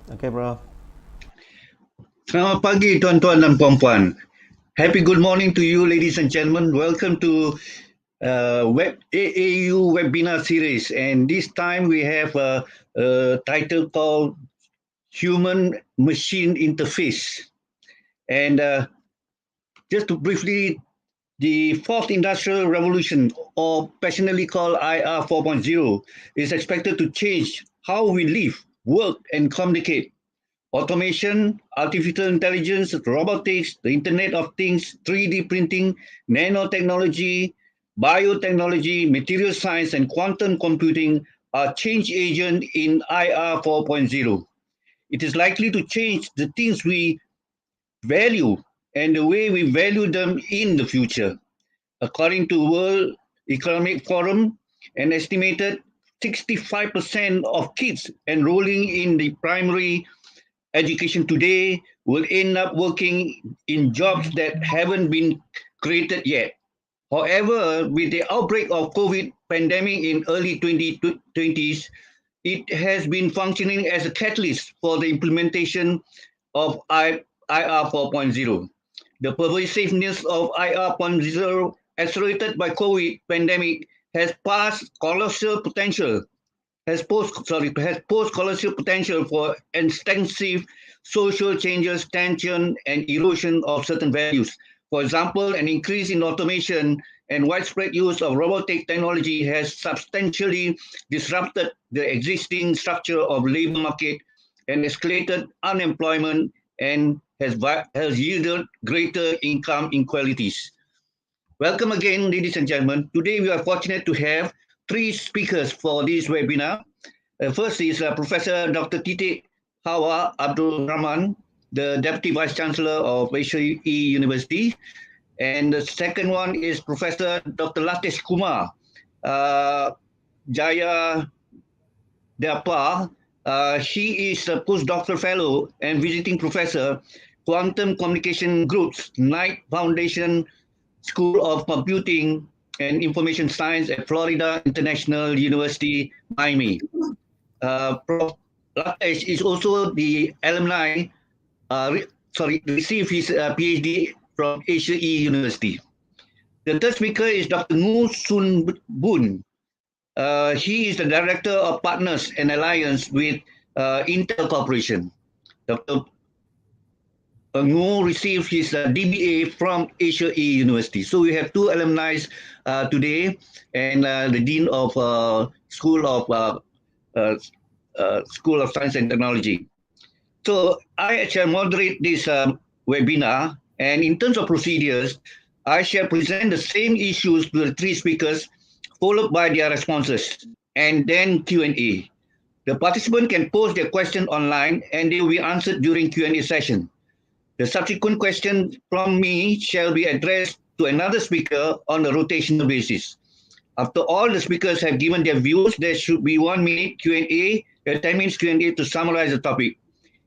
Okay, bro. Selamat pagi tuan-tuan dan puan-puan. Happy good morning to you ladies and gentlemen. Welcome to AeU webinar series, and this time we have a title called Human Machine Interface. And just to briefly, the fourth industrial revolution, or passionately called IR 4.0, is expected to change how we live, work, and communicate. Automation, artificial intelligence, robotics, the Internet of Things, 3D printing, nanotechnology, biotechnology, material science, and quantum computing are change agents in IR 4.0. It is likely to change the things we value and the way we value them in the future. According to World Economic Forum, an estimated 65% of kids enrolling in the primary education today will end up working in jobs that haven't been created yet. However, with the outbreak of COVID pandemic in early 2020s, it has been functioning as a catalyst for the implementation of IR 4.0. The pervasiveness of IR 4.0 accelerated by COVID pandemic has passed colossal potential has posed colossal potential for extensive social changes, tension, and erosion of certain values. For example, an increase in automation and widespread use of robotic technology has substantially disrupted the existing structure of labor market and escalated unemployment and has yielded greater income inequalities. Welcome again, ladies and gentlemen. Today we are fortunate to have three speakers for this webinar. First is Professor Dr. Titik Hawa Abdul Rahman, the Deputy Vice Chancellor of AeU University. And the second one is Professor Dr. Latesh Kumar Jaya Dapa. He is a postdoctoral fellow and visiting professor, Quantum Communication Group's Knight Foundation School of Computing and Information Science at Florida International University, Miami. Prof. Latesh is also the alumni, received his PhD from AeU University. The third speaker is Dr. Ngu Sun Boon. He is the Director of Partners and Alliance with Intel Corporation. Dr. Ngu received his DBA from AeU University. So we have two alumni today, and the Dean of School of School of Science and Technology. So I shall moderate this webinar, and in terms of procedures, I shall present the same issues to the three speakers, followed by their responses, and then Q&A. The participant can post their question online, and they will be answered during Q&A session. The subsequent question from me shall be addressed to another speaker on a rotational basis. After all the speakers have given their views, there should be 1 minute Q&A, 10 minutes Q&A to summarize the topic.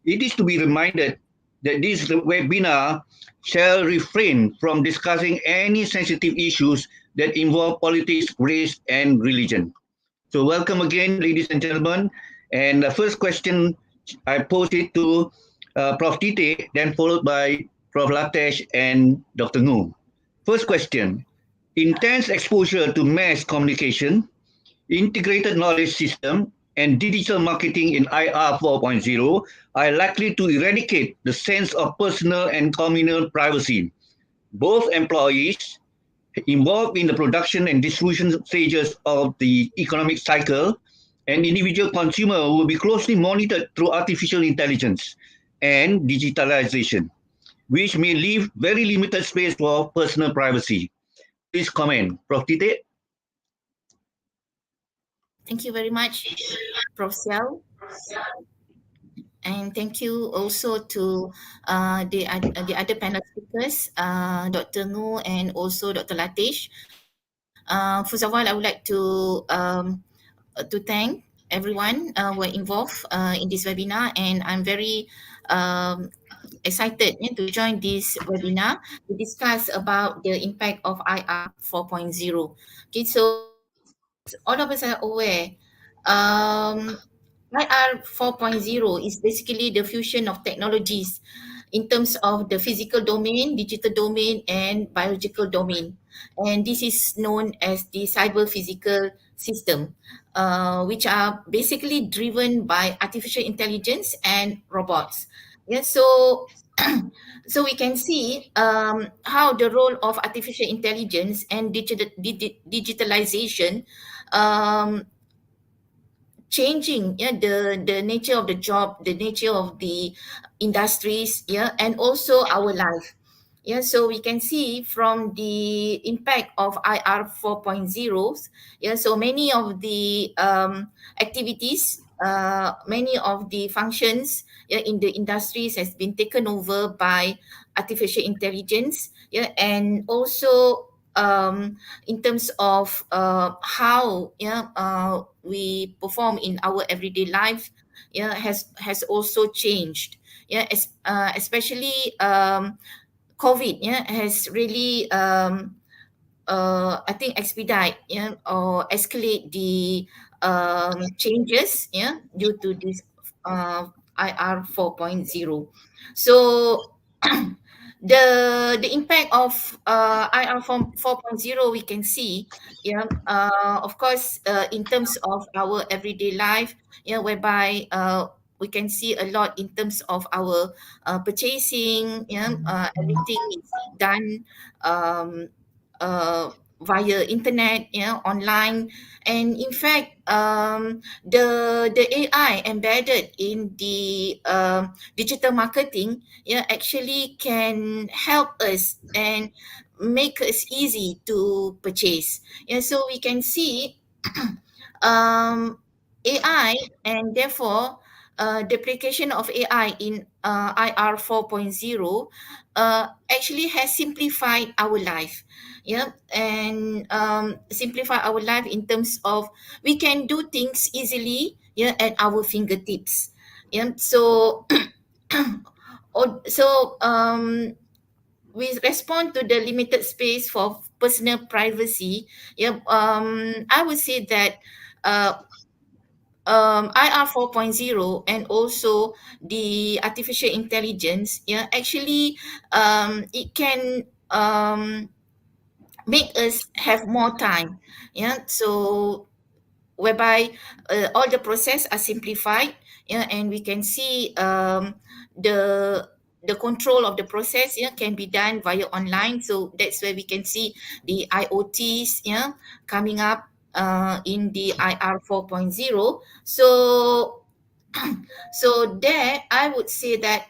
It is to be reminded that this webinar shall refrain from discussing any sensitive issues that involve politics, race, and religion. So welcome again, ladies and gentlemen. And the first question I posed it to Prof. Tite, then followed by Prof. Latesh and Dr. Ngu. First question, intense exposure to mass communication, integrated knowledge system, and digital marketing in IR 4.0 are likely to eradicate the sense of personal and communal privacy. Both employees involved in the production and distribution stages of the economic cycle and individual consumer will be closely monitored through artificial intelligence and digitalization, which may leave very limited space for personal privacy. Please comment. Prof. Tite? Thank you very much, Prof. Xiao. And thank you also to the other panel speakers, Dr. Ngu and also Dr. Latesh. First of all, I would like to thank everyone who are involved in this webinar, and I'm very excited to join this webinar to discuss about the impact of IR 4.0. Okay, so all of us are aware IR 4.0 is basically the fusion of technologies in terms of the physical domain, digital domain, and biological domain. And this is known as the cyber physical system, which are basically driven by artificial intelligence and robots. Yeah, so so we can see how the role of artificial intelligence and digitalization um, changing, yeah, the nature of the job, the nature of the industries, yeah, and also our life. Yeah, so we can see from the impact of IR 4.0, yeah, so many of the activities, many of the functions, yeah, in the industries has been taken over by artificial intelligence, yeah, and also in terms of how, yeah, we perform in our everyday life, yeah, has also changed. Yeah, especially COVID, yeah, has really I think expedite, yeah, or escalate the changes, yeah, due to this IR 4.0. So the impact of IR 4.0 we can see, yeah, of course, in terms of our everyday life, yeah, whereby we can see a lot in terms of our purchasing, yeah, everything is done um, via internet, yeah, online. And in fact, the AI embedded in the digital marketing, yeah, actually can help us and make us easy to purchase. Yeah, so we can see AI, and therefore deprecation of AI in IR 4.0 actually has simplified our life. Yeah, and simplify our life in terms of we can do things easily, yeah, at our fingertips. Yeah, so so we respond to the limited space for personal privacy. Yeah, I would say that uh, IR 4.0 and also the artificial intelligence, yeah, actually it can make us have more time. Yeah, so whereby all the process are simplified, yeah, and we can see the the control of the process, yeah, can be done via online. So that's where we can see the IoTs, yeah, coming up in the IR 4.0. So so there I would say that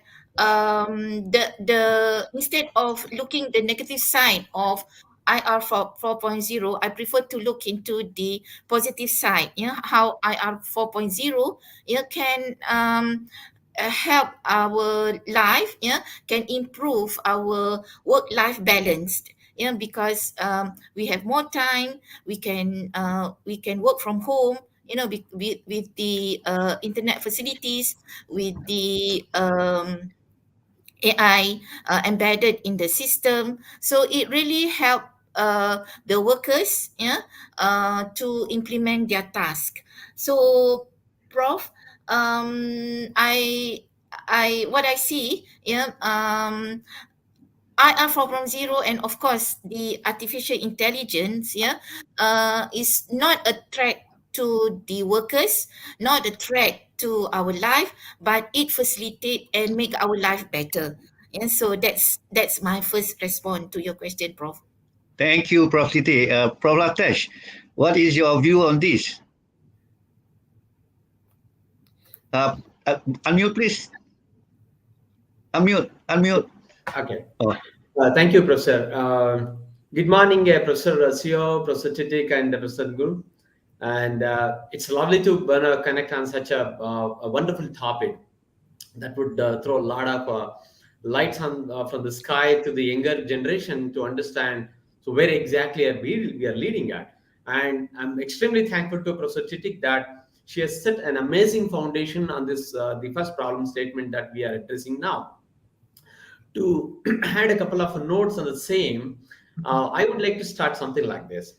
the instead of looking the negative side of IR 4.0, I prefer to look into the positive side. Yeah, how IR 4.0, yeah, can help our life. Yeah, can improve our work life balance. Yeah, because we have more time, we can work from home, you know, with the internet facilities, with the AI embedded in the system. So it really helped the workers, yeah, to implement their task. So, Prof, I what I see, yeah, IR 4.0 and of course the artificial intelligence, yeah, is not a threat to the workers, not a threat to our life, but it facilitate and make our life better. And so that's my first response to your question, Prof. Thank you, Prof. Siti. Prof. Latesh, what is your view on this? Uh, Unmute, please. Unmute. Okay. Oh, Thank you, Professor. Good morning, Professor Rasio, Professor Titik, and Professor Guru. And it's lovely to connect on such a wonderful topic that would throw a lot of lights on from the sky to the younger generation to understand so where exactly we are leading at. And I'm extremely thankful to Professor Titik that she has set an amazing foundation on this the first problem statement that we are addressing now. To add a couple of notes on the same, I would like to start something like this.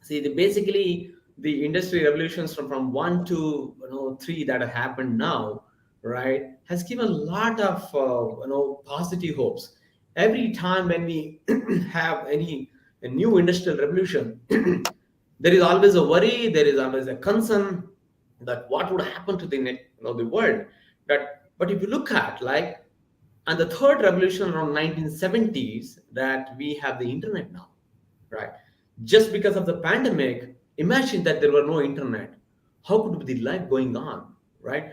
See, basically, the industry revolutions from one to three that have happened now, right, has given a lot of positive hopes. Every time when we have a new industrial revolution, there is always a worry, there is always a concern that what would happen to the world. But if you look at like, and the third revolution around 1970s, that we have the internet now, right? Just because of the pandemic, imagine that there were no internet. How could be the life going on, right?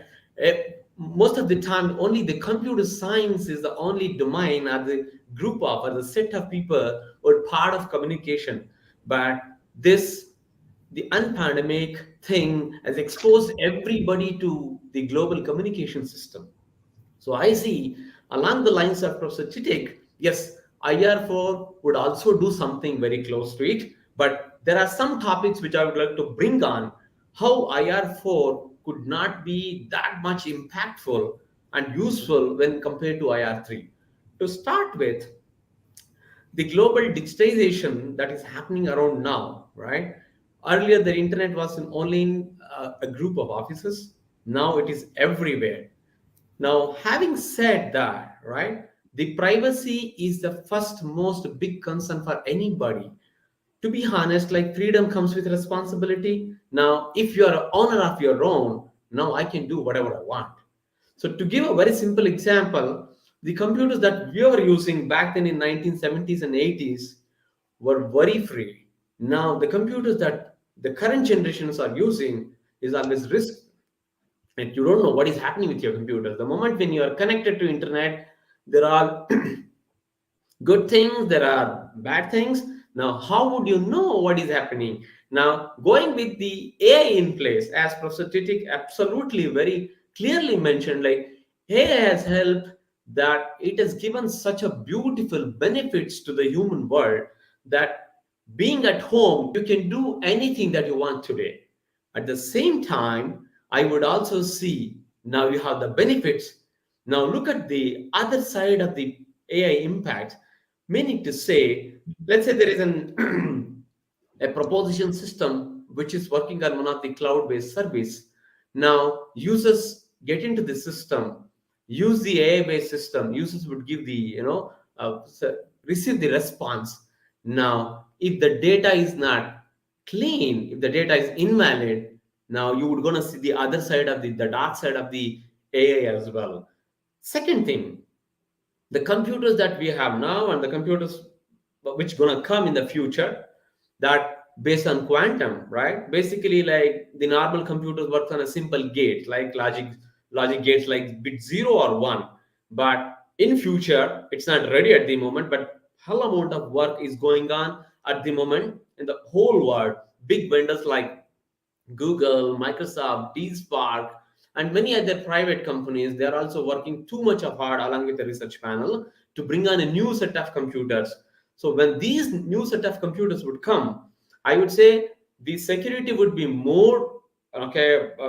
Most of the time, only the computer science is the only domain or the group of or the set of people or part of communication. But this, the unpandemic thing has exposed everybody to the global communication system. So I see along the lines of Professor Chitik, yes, IR4 would also do something very close to it, but there are some topics which I would like to bring on how IR4 could not be that much impactful and useful when compared to IR3. To start with, the global digitization that is happening around now, right? Earlier, the internet was only in a group of offices. Now it is everywhere. Now, having said that, right, the privacy is the first most big concern for anybody. To be honest, like freedom comes with responsibility. Now, if you are an owner of your own, now I can do whatever I want. So, to give a very simple example, the computers that we were using back then in 1970s and 80s were very free. Now, the computers that the current generations are using is always risk, and you don't know what is happening with your computer. The moment when you are connected to internet, there are good things, there are bad things. Now, how would you know what is happening? Now, going with the AI in place, as Professor Titik absolutely very clearly mentioned, like AI has helped, that it has given such a beautiful benefits to the human world, that being at home, you can do anything that you want today. At the same time, I would also see, now you have the benefits. Now look at the other side of the AI impact, meaning to say, let's say there is an a proposition system which is working on one of the cloud-based service. Now users get into the system, use the AI-based system. Users would give the receive the response. Now, if the data is not clean, if the data is invalid, now you would gonna see the other side of the dark side of the AI as well. Second thing, the computers that we have now and the computers which gonna come in the future, that based on quantum, right? Basically, like the normal computers works on a simple gate, like logic gates, like bit 0 or 1. But in future, it's not ready at the moment, but hell amount of work is going on at the moment in the whole world. Big vendors like Google, Microsoft, DSpark, and many other private companies, they are also working too much of hard along with the research panel to bring on a new set of computers. So when these new set of computers would come, I would say the security would be more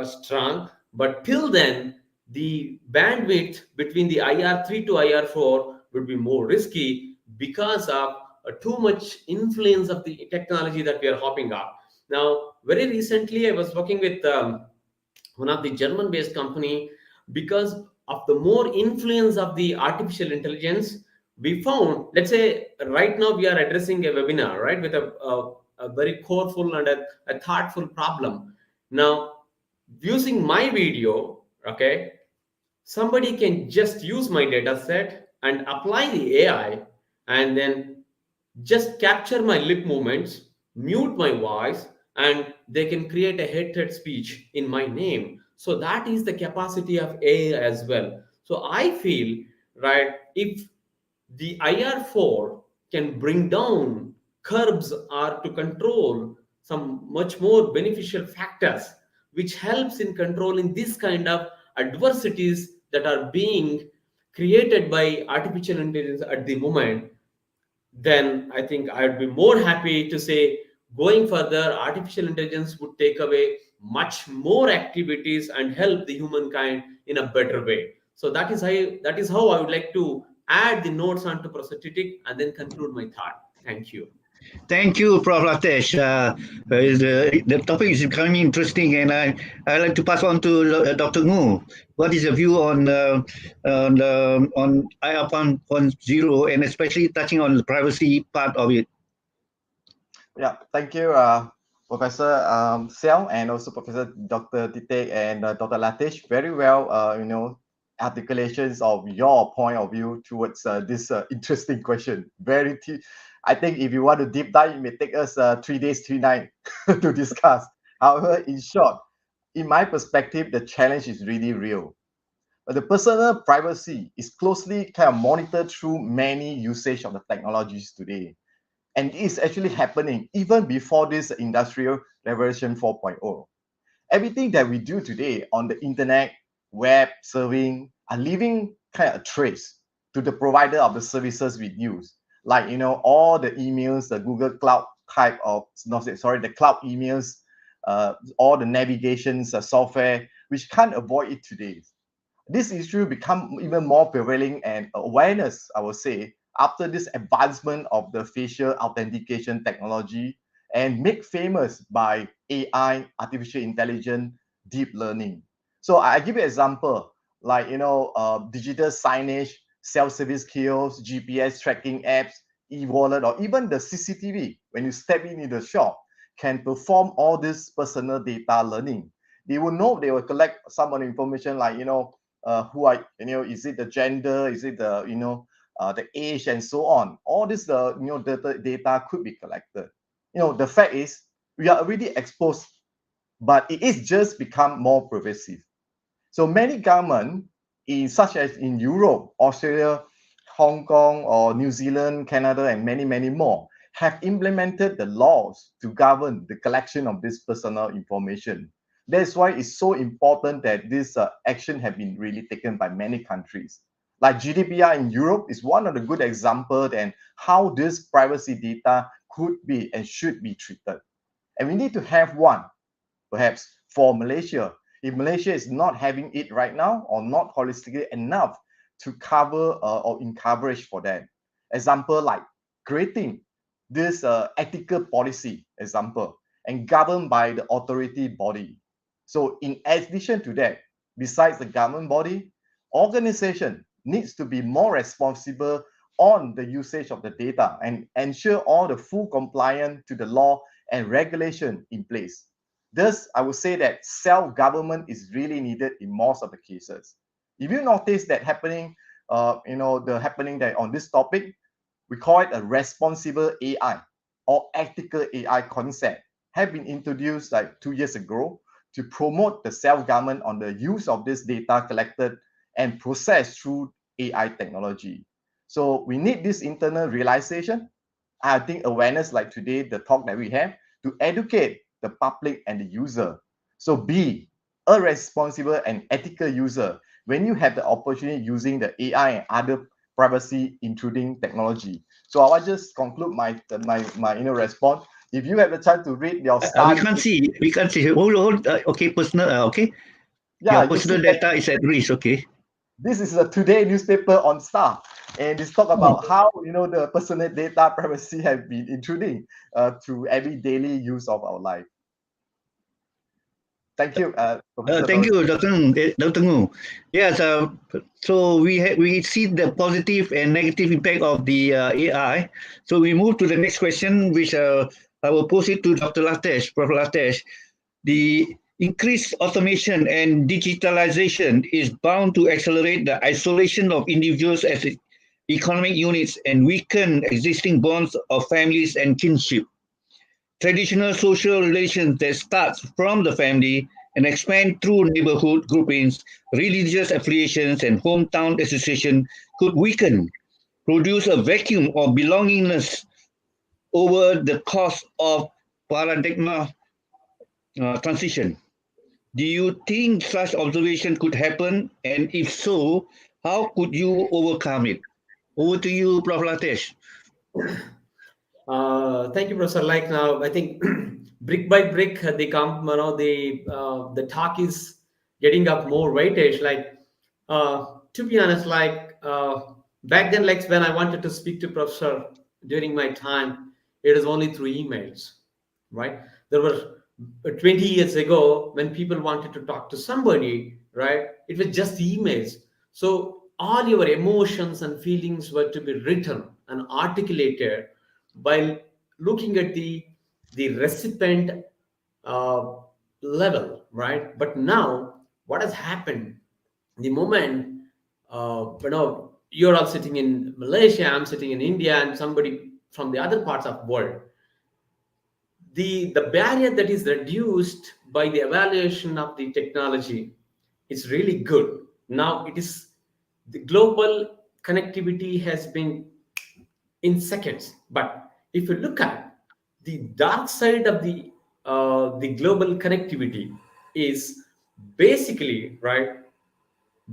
strong. But till then, the bandwidth between the IR3 to IR4 would be more risky because of too much influence of the technology that we are hopping up. Now, very recently, I was working with one of the German-based company. Because of the more influence of the artificial intelligence, we found, let's say, right now we are addressing a webinar, right, with a very coreful and a thoughtful problem. Now, using my video, okay, somebody can just use my data set and apply the AI, and then just capture my lip movements, mute my voice, and they can create a head-to-head speech in my name. So that is the capacity of AI as well. So I feel, right, if the IR4 can bring down curbs or to control some much more beneficial factors, which helps in controlling this kind of adversities that are being created by artificial intelligence at the moment, then I think I'd be more happy to say going further, artificial intelligence would take away much more activities and help the humankind in a better way. So that is how I would like to add the notes onto prosthetic and then conclude my thought. Thank you. Thank you, Prof. Latesh. The topic is becoming interesting, and I like to pass on to Dr. Ngu. What is your view on IR 1.0, and especially touching on the privacy part of it? Yeah, thank you, Professor Sel, and also Professor Dr. Titek and Dr. Latish. Very well, articulations of your point of view towards this interesting question. I think if you want to deep dive, it may take us 3 days, 3 nights to discuss. However, in short, in my perspective, the challenge is really real. The personal privacy is closely kind of monitored through many usage of the technologies today. And it's actually happening even before this industrial revolution 4.0. Everything that we do today on the internet, web, serving, are leaving kind of a trace to the provider of the services we use. Like, all the emails, the Google Cloud type of, no, sorry, the cloud emails, all the navigations software, which can't avoid it today. This issue become even more prevailing and awareness, I would say, after this advancement of the facial authentication technology and made famous by AI, artificial intelligence, deep learning. So I give you an example, like, digital signage, self-service kiosks, GPS tracking apps, e-wallet, or even the CCTV, when you step in the shop, can perform all this personal data learning. They will collect some of the information like, who are, is it the gender, is it the age, and so on. All this data could be collected. The fact is we are already exposed, but it is just become more pervasive. So many governments, such as in Europe, Australia, Hong Kong, or New Zealand, Canada, and many, many more, have implemented the laws to govern the collection of this personal information. That's why it's so important that this action have been really taken by many countries. Like GDPR in Europe is one of the good examples and how this privacy data could be and should be treated. And we need to have one, perhaps, for Malaysia. If Malaysia is not having it right now or not holistically enough to cover or in coverage for that. Example like creating this ethical policy, example, and governed by the authority body. So in addition to that, besides the government body, organization needs to be more responsible on the usage of the data and ensure all the full compliance to the law and regulation in place. Thus, I would say that self-government is really needed in most of the cases. If you notice that happening, happening that on this topic, we call it a responsible AI or ethical AI concept, have been introduced like 2 years ago to promote the self-government on the use of this data collected and processed through AI technology. So we need this internal realization. I think awareness like today, the talk that we have, to educate the public and the user. So be a responsible and ethical user when you have the opportunity using the AI and other privacy intruding technology. So I will just conclude my response. If you have the chance to read your study, We can't see. Hold. Okay, personal. Okay, yeah, your personal data is at risk. Okay. This is a today newspaper on Star, and it's talk about how the personal data privacy have been intruding to every daily use of our life. Thank you, Professor. Thank you, Dr. Ngu. Yes, so we see the positive and negative impact of the AI. So we move to the next question, which I will pose it to Dr. Latesh, Prof. Latesh. The increased automation and digitalization is bound to accelerate the isolation of individuals as economic units and weaken existing bonds of families and kinship. Traditional social relations that starts from the family and expand through neighborhood groupings, religious affiliations, and hometown association could weaken, produce a vacuum of belongingness over the course of paradigm transition. Do you think such observation could happen? And if so, how could you overcome it? Over to you, Prof. Latesh. Thank you, Professor. Like now, I think brick by brick, the talk is getting up more weightage. Like, to be honest, like back then, like when I wanted to speak to Professor during my time, it is only through emails, right? There were 20 years ago when people wanted to talk to somebody, right? It was just emails. So all your emotions and feelings were to be written and articulated by looking at the recipient uh, level, right? But now, what has happened? The moment you're all sitting in Malaysia, I'm sitting in India, and somebody from the other parts of the world, the barrier that is reduced by the evaluation of the technology is really good. Now it is the global connectivity has been in seconds. But if you look at the dark side of the global connectivity is basically, right,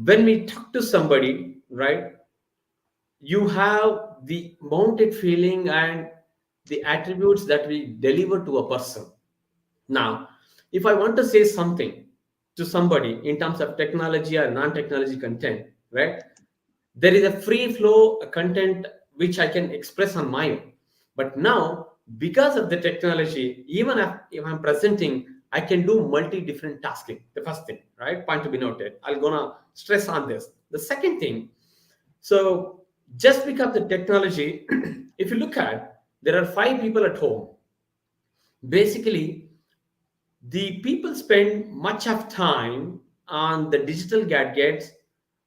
when we talk to somebody, right, you have the mounted feeling and the attributes that we deliver to a person. Now, if I want to say something to somebody in terms of technology or non-technology content, right, there is a free flow content which I can express on my own. But now, because of the technology, even if I'm presenting, I can do multi different tasking. The first thing, right, point to be noted. I'm gonna stress on this. The second thing, so just because the technology, if you look at, there are 5 people at home. Basically, the people spend much of time on the digital gadgets,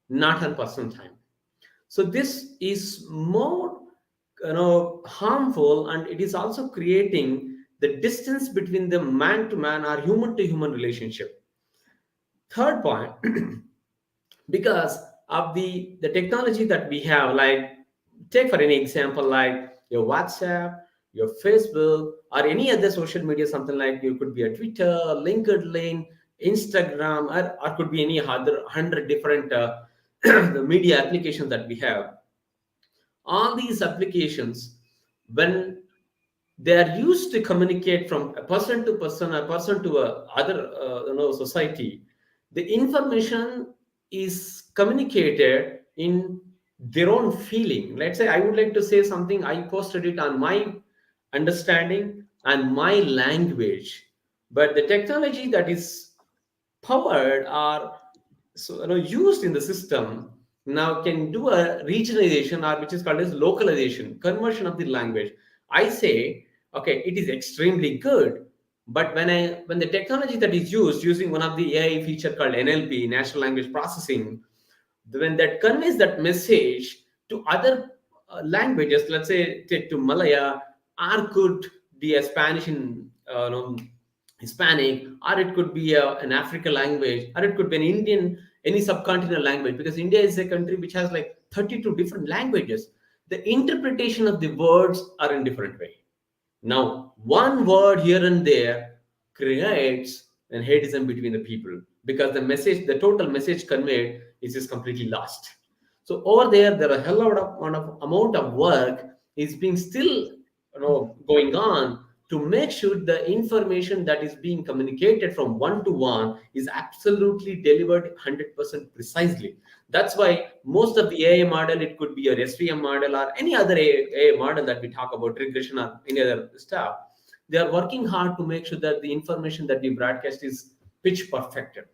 not on personal time. So this is more, harmful, and it is also creating the distance between the man to man or human to human relationship. Third point, because of the technology that we have, like take for any example, like your WhatsApp, your Facebook, or any other social media, something like you could be a Twitter, LinkedIn, Instagram, or could be any other 100 different the media applications that we have. All these applications, when they are used to communicate from a person to person, a person to a other society, the information is communicated in their own feeling. Let's say I would like to say something, I posted it on my understanding and my language, but the technology that is powered or used in the system now can do a regionalization, or which is called as localization, conversion of the language. I say, okay, it is extremely good, but when the technology that is used using one of the AI feature called NLP, natural language processing, when that conveys that message to other languages, let's say take to Malaya, or could be a Spanish in Hispanic, or it could be an African language, or it could be an Indian, any subcontinental language, because India is a country which has like 32 different languages. The interpretation of the words are in different way. Now, one word here and there creates an headism between the people, because the message, the total message conveyed is just completely lost. So over there are a hell lot of amount of work is being still going on to make sure the information that is being communicated from one to one is absolutely delivered 100% precisely. That's why most of the AI model, it could be your SVM model or any other AI model that we talk about, regression or any other stuff, they are working hard to make sure that the information that we broadcast is pitch perfected.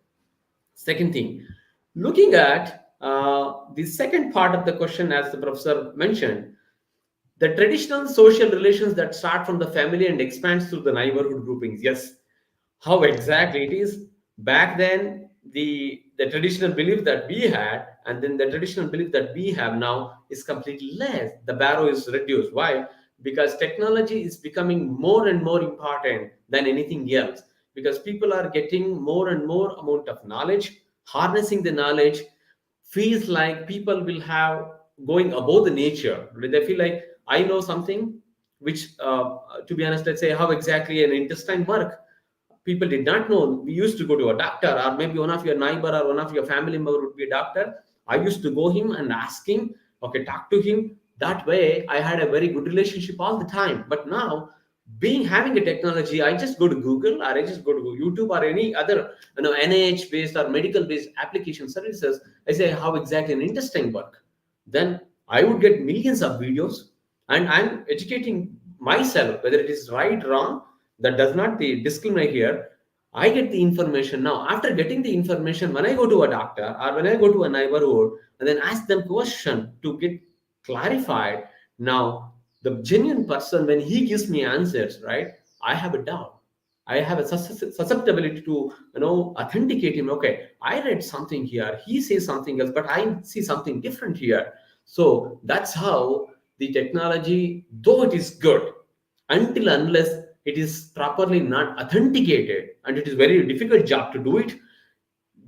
Second thing, looking at the second part of the question, as the professor mentioned, the traditional social relations that start from the family and expands through the neighborhood groupings. Yes, how exactly it is? Back then, the traditional belief that we had, and then the traditional belief that we have now is completely less. The barrow is reduced. Why? Because technology is becoming more and more important than anything else. Because people are getting more and more amount of knowledge, harnessing the knowledge feels like people will have going above the nature. They feel like I know something which, to be honest, let's say how exactly an intestine work. People did not know. We used to go to a doctor, or maybe one of your neighbor or one of your family member would be a doctor. I used to go him and ask him, okay, talk to him. That way, I had a very good relationship all the time. But now, being having a technology, I just go to Google, or I just go to YouTube, or any other NIH based or medical based application services. I say how exactly an intestine work. Then I would get millions of videos, and I'm educating myself, whether it is right, wrong, that does not discriminate here. I get the information now. After getting the information, when I go to a doctor or when I go to a neighborhood and then ask them question to get clarified, now the genuine person, when he gives me answers, right, I have a doubt. I have a susceptibility to authenticate him. Okay, I read something here, he says something else, but I see something different here. So that's how the technology, though it is good, until unless it is properly not authenticated, and it is very difficult job to do it,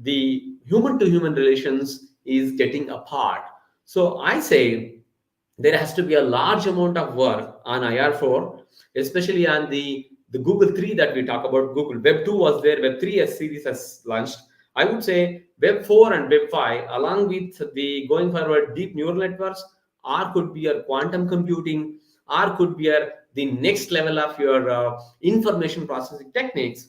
the human to human relations is getting apart. So I say there has to be a large amount of work on IR4, especially on the Google 3 that we talk about. Google Web 2 was there, Web 3 as series has launched. I would say Web 4 and Web 5, along with the going forward deep neural networks, or could be a quantum computing, or could be the next level of your information processing techniques,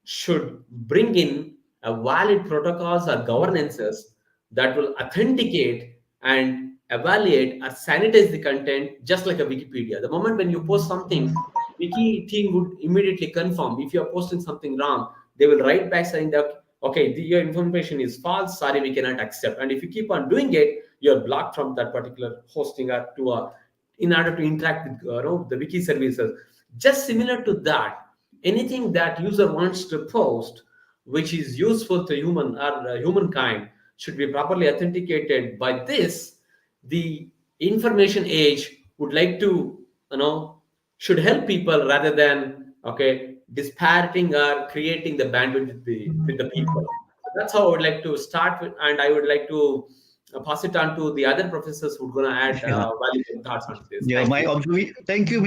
should bring in a valid protocols or governances that will authenticate and evaluate or sanitize the content, just like a Wikipedia. The moment when you post something, Wiki team would immediately confirm. If you are posting something wrong, they will write back saying that, okay, your information is false, sorry, we cannot accept. And if you keep on doing it, you're blocked from that particular hosting or in order to interact with the wiki services. Just similar to that, anything that user wants to post which is useful to human or humankind should be properly authenticated. By this, the information age would like to should help people rather than disparating or creating the bandwidth with the people. So that's how I would like to start with, and I would like to pass it on to the other professors who are going to add Yeah. valuable thoughts on this. Yeah, Thank my you. observation. Thank you,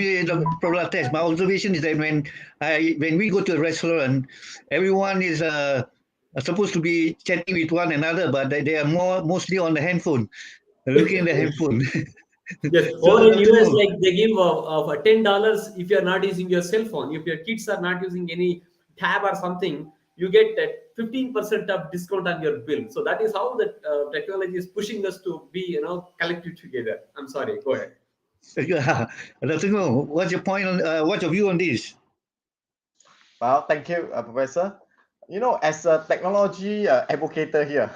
Professor Test. My observation is that when we go to a restaurant, everyone is supposed to be chatting with one another, but they are mostly on the handphone, looking at the handphone. Yes, So, over in Dr. US, Mo, like they give of $10 if you are not using your cell phone. If your kids are not using any tab or something, you get that 15% of discount on your bill. So that is how the technology is pushing us to be, collective together. I'm sorry. Go ahead. yeah, Dr. Mo, what's your point on what's your view on this? Well, thank you, Professor. As a technology advocator here,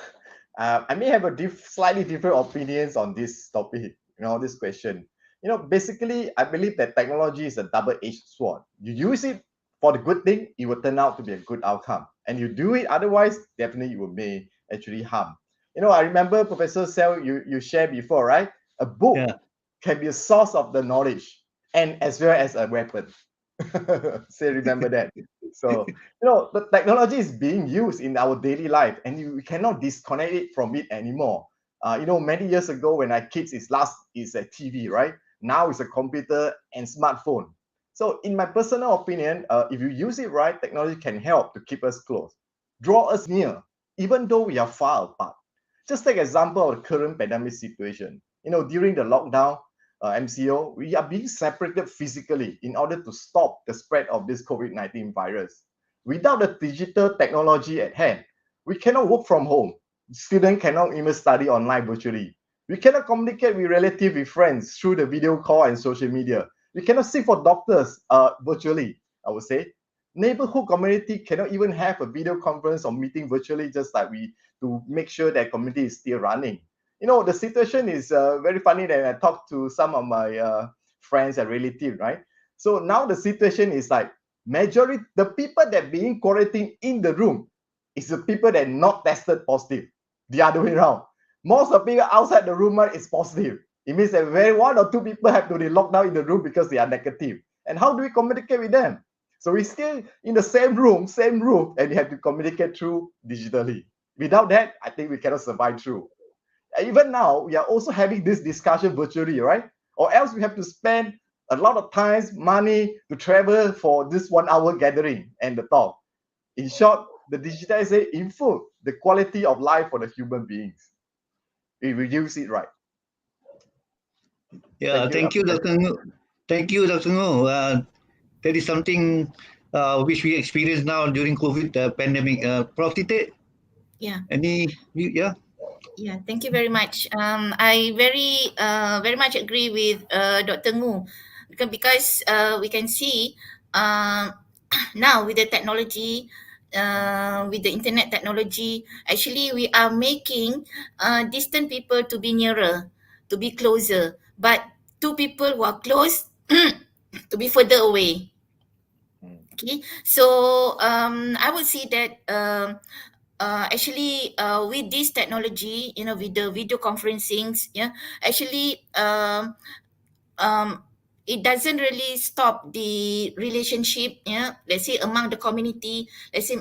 I may have a slightly different opinions on this topic, this question. Basically, I believe that technology is a double-edged sword. You use it for the good thing, it will turn out to be a good outcome. And you do it otherwise, definitely it will may actually harm. I remember, Professor Sel, you shared before, right? A book Yeah. can be a source of the knowledge and as well as a weapon. Say, remember that. So, the technology is being used in our daily life and you cannot disconnect it from it anymore. Many years ago when our kids is a TV, right? Now it's a computer and smartphone. So in my personal opinion, if you use it right, technology can help to keep us close, draw us near, even though we are far apart. Just take example of the current pandemic situation. During the lockdown, MCO, we are being separated physically in order to stop the spread of this COVID-19 virus. Without the digital technology at hand, we cannot work from home. Students cannot even study online virtually. We cannot communicate with relatives, with friends through the video call and social media. We cannot seek for doctors virtually, I would say. Neighborhood community cannot even have a video conference or meeting virtually, just like we to make sure that community is still running. The situation is very funny that I talked to some of my friends and relatives, right? So now the situation is like majority, the people that being quarantined in the room is the people that not tested positive. The other way around. Most of the people outside the room is positive. It means that one or two people have to be locked down in the room because they are negative. And how do we communicate with them? So we're still in the same room, same roof, and we have to communicate through digitally. Without that, I think we cannot survive through. Even now, we are also having this discussion virtually, right? Or else we have to spend a lot of time, money to travel for this 1 hour gathering and the talk. In short, the digitization improve the quality of life for the human beings. If we use it right. Yeah, thank you, Dr. Ngo. Thank you, Dr. Ngo. That is something which we experience now during COVID pandemic. Prof. Tite, Yeah. Yeah. Yeah, thank you very much. I very much agree with Dr. Ngu, because we can see now with the technology, with the internet technology, actually we are making distant people to be nearer, to be closer, but two people who are close to be further away. Okay, so I would say that actually with this technology, with the video conferencings, yeah, actually it doesn't really stop the relationship, yeah, let's say among the community. Let's say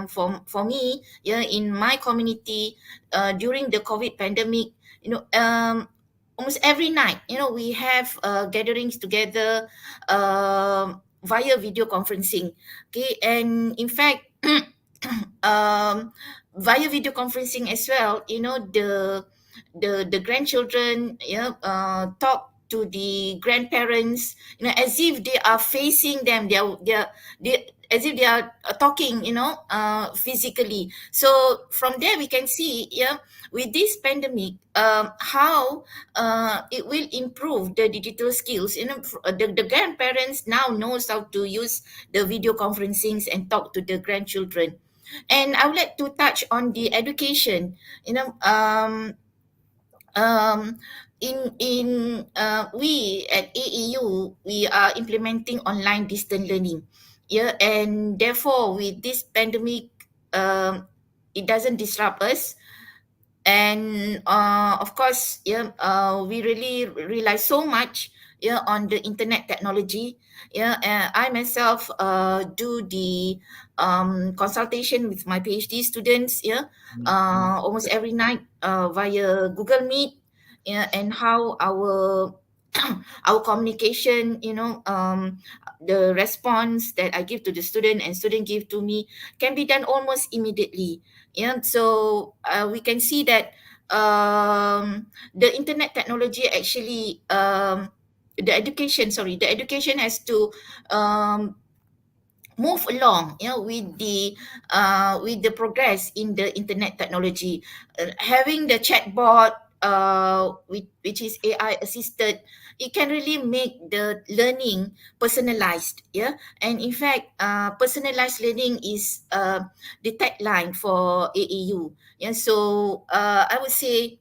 for me, yeah, in my community, during the COVID pandemic, almost every night, we have gatherings together via video conferencing. Okay, and in fact um via video conferencing as well, the grandchildren, talk to the grandparents, as if they are facing them. They as if they are talking, physically. So from there we can see, yeah, with this pandemic, how it will improve the digital skills. The grandparents now knows how to use the video conferencings and talk to the grandchildren. And I would like to touch on the education. Um, we at AeU, we are implementing online distant learning. Yeah, and therefore with this pandemic, it doesn't disrupt us. And of course, yeah, we really rely so much, yeah, on the internet technology. Yeah, I myself do the consultation with my PhD students, yeah, almost every night via Google Meet. Yeah, and how our our communication, the response that I give to the student and student give to me can be done almost immediately. Yeah, so we can see that the internet technology actually, the education has to um, move along, with the progress in the internet technology. Having the chatbot, which is AI assisted, it can really make the learning personalized. Yeah, and in fact, personalized learning is the tagline for AEU. Yeah, so I would say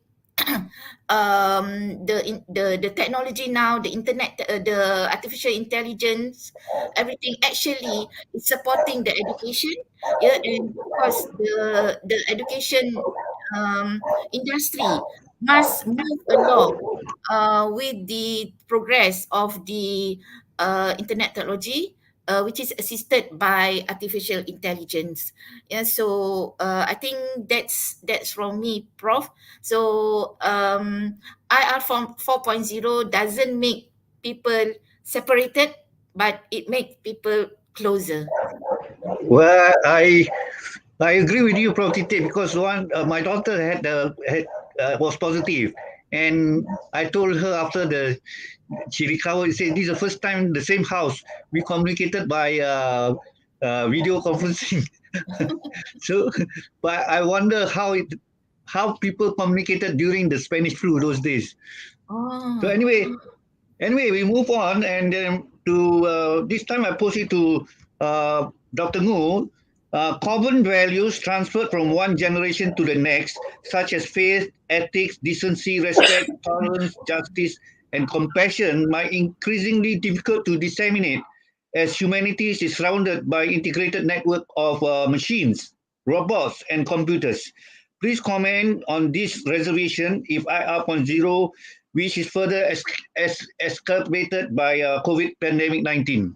the technology now, the internet, the artificial intelligence, everything actually is supporting the education. Yeah, and of course the education industry must move along with the progress of the internet technology, which is assisted by artificial intelligence. Yeah, so I think that's from me, Prof. So IR from 4.0 doesn't make people separated, but it makes people closer. Well, I agree with you, Prof. Tite, because my daughter was positive, and I told her after she recovered. Said this is the first time the same house we communicated by video conferencing. So, but I wonder how people communicated during the Spanish flu those days. So Oh. anyway, we move on, and to this time I pose it to Dr. Ngu. Common values transferred from one generation to the next, such as faith, ethics, decency, respect, tolerance, justice, and compassion, might increasingly difficult to disseminate as humanity is surrounded by integrated network of machines, robots, and computers. Please comment on this reservation if IR.0, which is further escalated by COVID pandemic 19.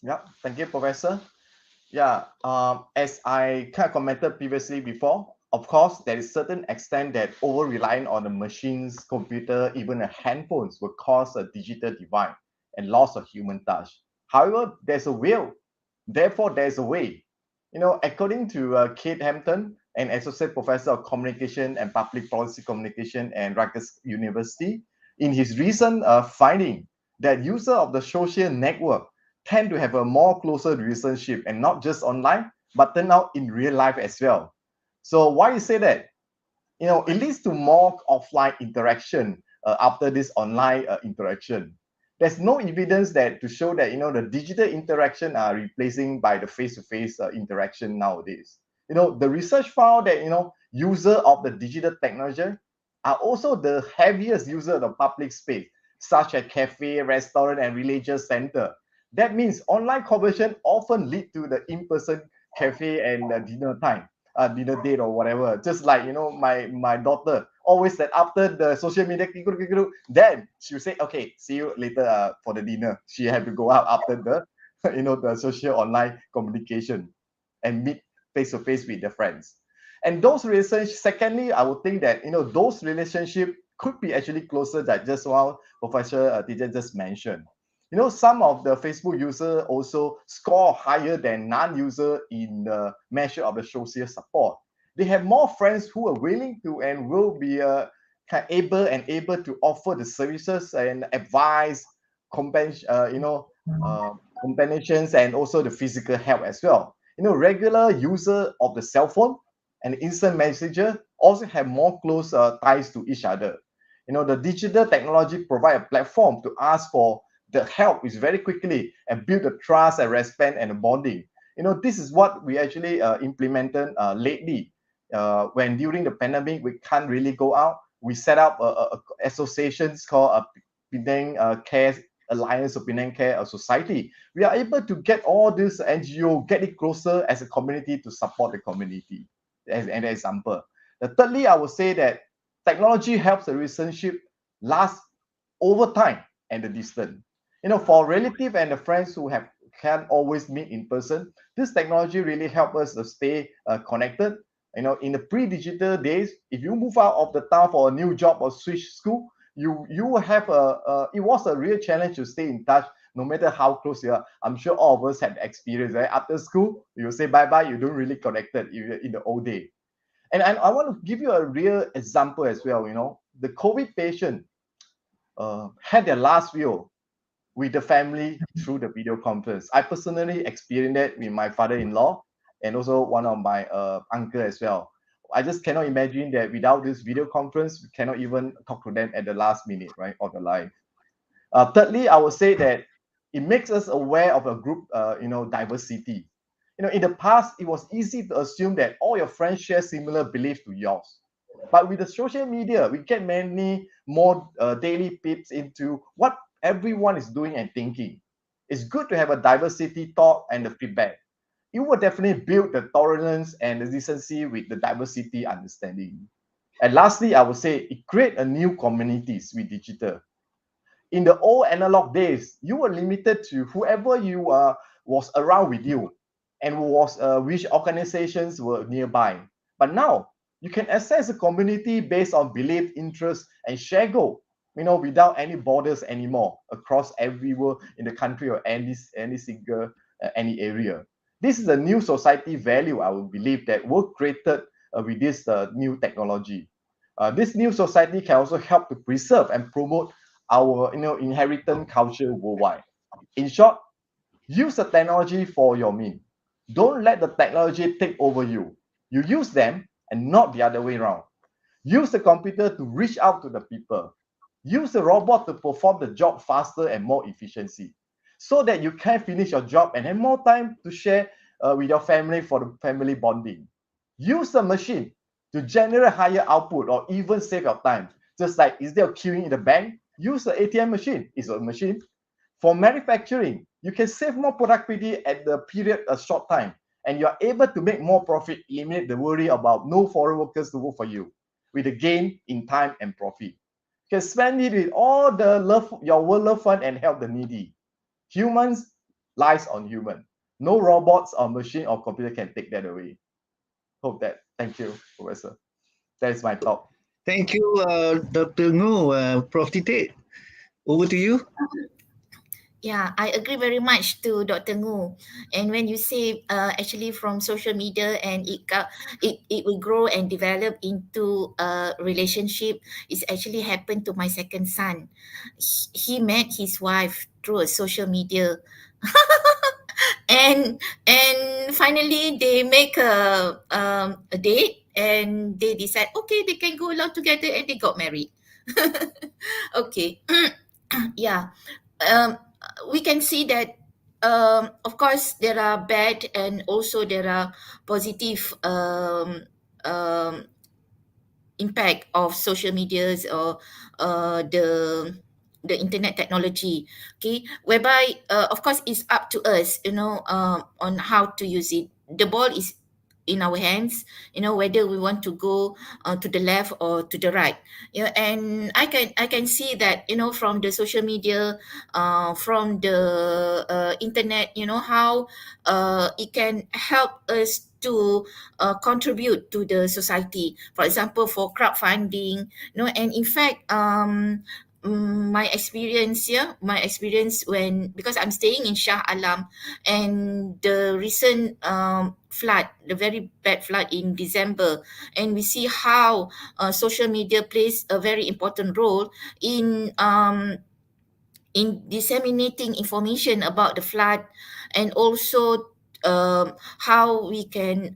Yeah, thank you, Professor. Yeah, as I kind of commented previously before, of course, there is certain extent that over relying on the machines, computer, even the handphones will cause a digital divide and loss of human touch. However, there's a will, therefore there's a way. According to Kate Hampton, an associate professor of communication and public policy communication at Rutgers University, in his recent finding that user of the social network tend to have a more closer relationship, and not just online, but turn out in real life as well. So why you say that? It leads to more offline interaction after this online interaction. There's no evidence that to show that the digital interaction are replacing by the face-to-face interaction nowadays. The research found that user of the digital technology are also the heaviest user of the public space, such as cafe, restaurant, and religious center. That means online conversion often lead to the in-person cafe and dinner time, dinner date or whatever. Just like my daughter always said after the social media, then she'll say, "Okay, see you later for the dinner." She had to go out after the the social online communication and meet face to face with the friends. And those relationships, secondly, I would think that those relationships could be actually closer than just what Professor Tijay just mentioned. Some of the Facebook user also score higher than non-user in the measure of the social support. They have more friends who are willing to and will be able to offer the services and advice, compensation, combinations, and also the physical help as well. Regular user of the cell phone and instant messenger also have more close ties to each other. The digital technology provide a platform to ask for the help is very quickly and build the trust and respect and the bonding. This is what we actually implemented lately. When during the pandemic we can't really go out, we set up associations called Penang Care Alliance of Penang Care Society. We are able to get all this NGO, get it closer as a community to support the community, as an example. Thirdly, I would say that technology helps the relationship last over time and the distance. For relative and the friends who can't always meet in person, this technology really help us to stay connected. In the pre-digital days, if you move out of the town for a new job or switch school, you will have it was a real challenge to stay in touch no matter how close you are. I'm sure all of us had experience, right? After school, you say bye-bye, you don't really connected in the old day. And I want to give you a real example as well. The COVID patient had their last will with the family through the video conference. I personally experienced that with my father-in-law and also one of my uncle as well. I just cannot imagine that without this video conference, we cannot even talk to them at the last minute, right, of the life. Thirdly, I would say that it makes us aware of a group, diversity. In the past, it was easy to assume that all your friends share similar beliefs to yours. But with the social media, we get many more daily peeps into what everyone is doing and thinking. It's good to have a diversity thought and the feedback. It will definitely build the tolerance and the decency with the diversity understanding. And lastly, I would say it create a new communities with digital. In the old analog days, you were limited to whoever you was around with you and was which organizations were nearby. But now you can access a community based on belief, interest, and share goal. Without any borders anymore across everywhere in the country or any single any area. This is a new society value I would believe that were created with this new technology. This new society can also help to preserve and promote our inherited culture worldwide. In short, use the technology for your mean. Don't let the technology take over you. You use them and not the other way around. Use the computer to reach out to the people. Use the robot to perform the job faster and more efficiency so that you can finish your job and have more time to share with your family for the family bonding. Use the machine to generate higher output or even save your time. Just like instead of queuing in the bank, use the ATM machine. It's a machine. For manufacturing, you can save more productivity at the period a short time, and you are able to make more profit, eliminate the worry about no foreign workers to work for you, with a gain in time and profit. You can spend it with all the love, your loved one, and help the needy. Humans lies on human. No robots or machine or computer can take that away. Hope that. Thank you, Professor. That is my thought. Thank you, Dr. Ngo. Prof. Tite, over to you. Yeah, I agree very much to Dr. Ngu. And when you say actually from social media and it will grow and develop into a relationship, it's actually happened to my second son. He met his wife through a social media. and finally they make a date and they decide okay they can go along together and they got married. Okay. Yeah. um, we can see that of course there are bad and also there are positive um, impact of social medias or the internet technology, okay, whereby of course it's up to us, on how to use it. The ball is in our hands, whether we want to go to the left or to the right. And I can see that, from the social media, from the internet, how it can help us to contribute to the society. For example, for crowdfunding, and in fact, my experience when, because I'm staying in Shah Alam, and the recent flood, the very bad flood in December, and we see how social media plays a very important role in disseminating information about the flood, and also how we can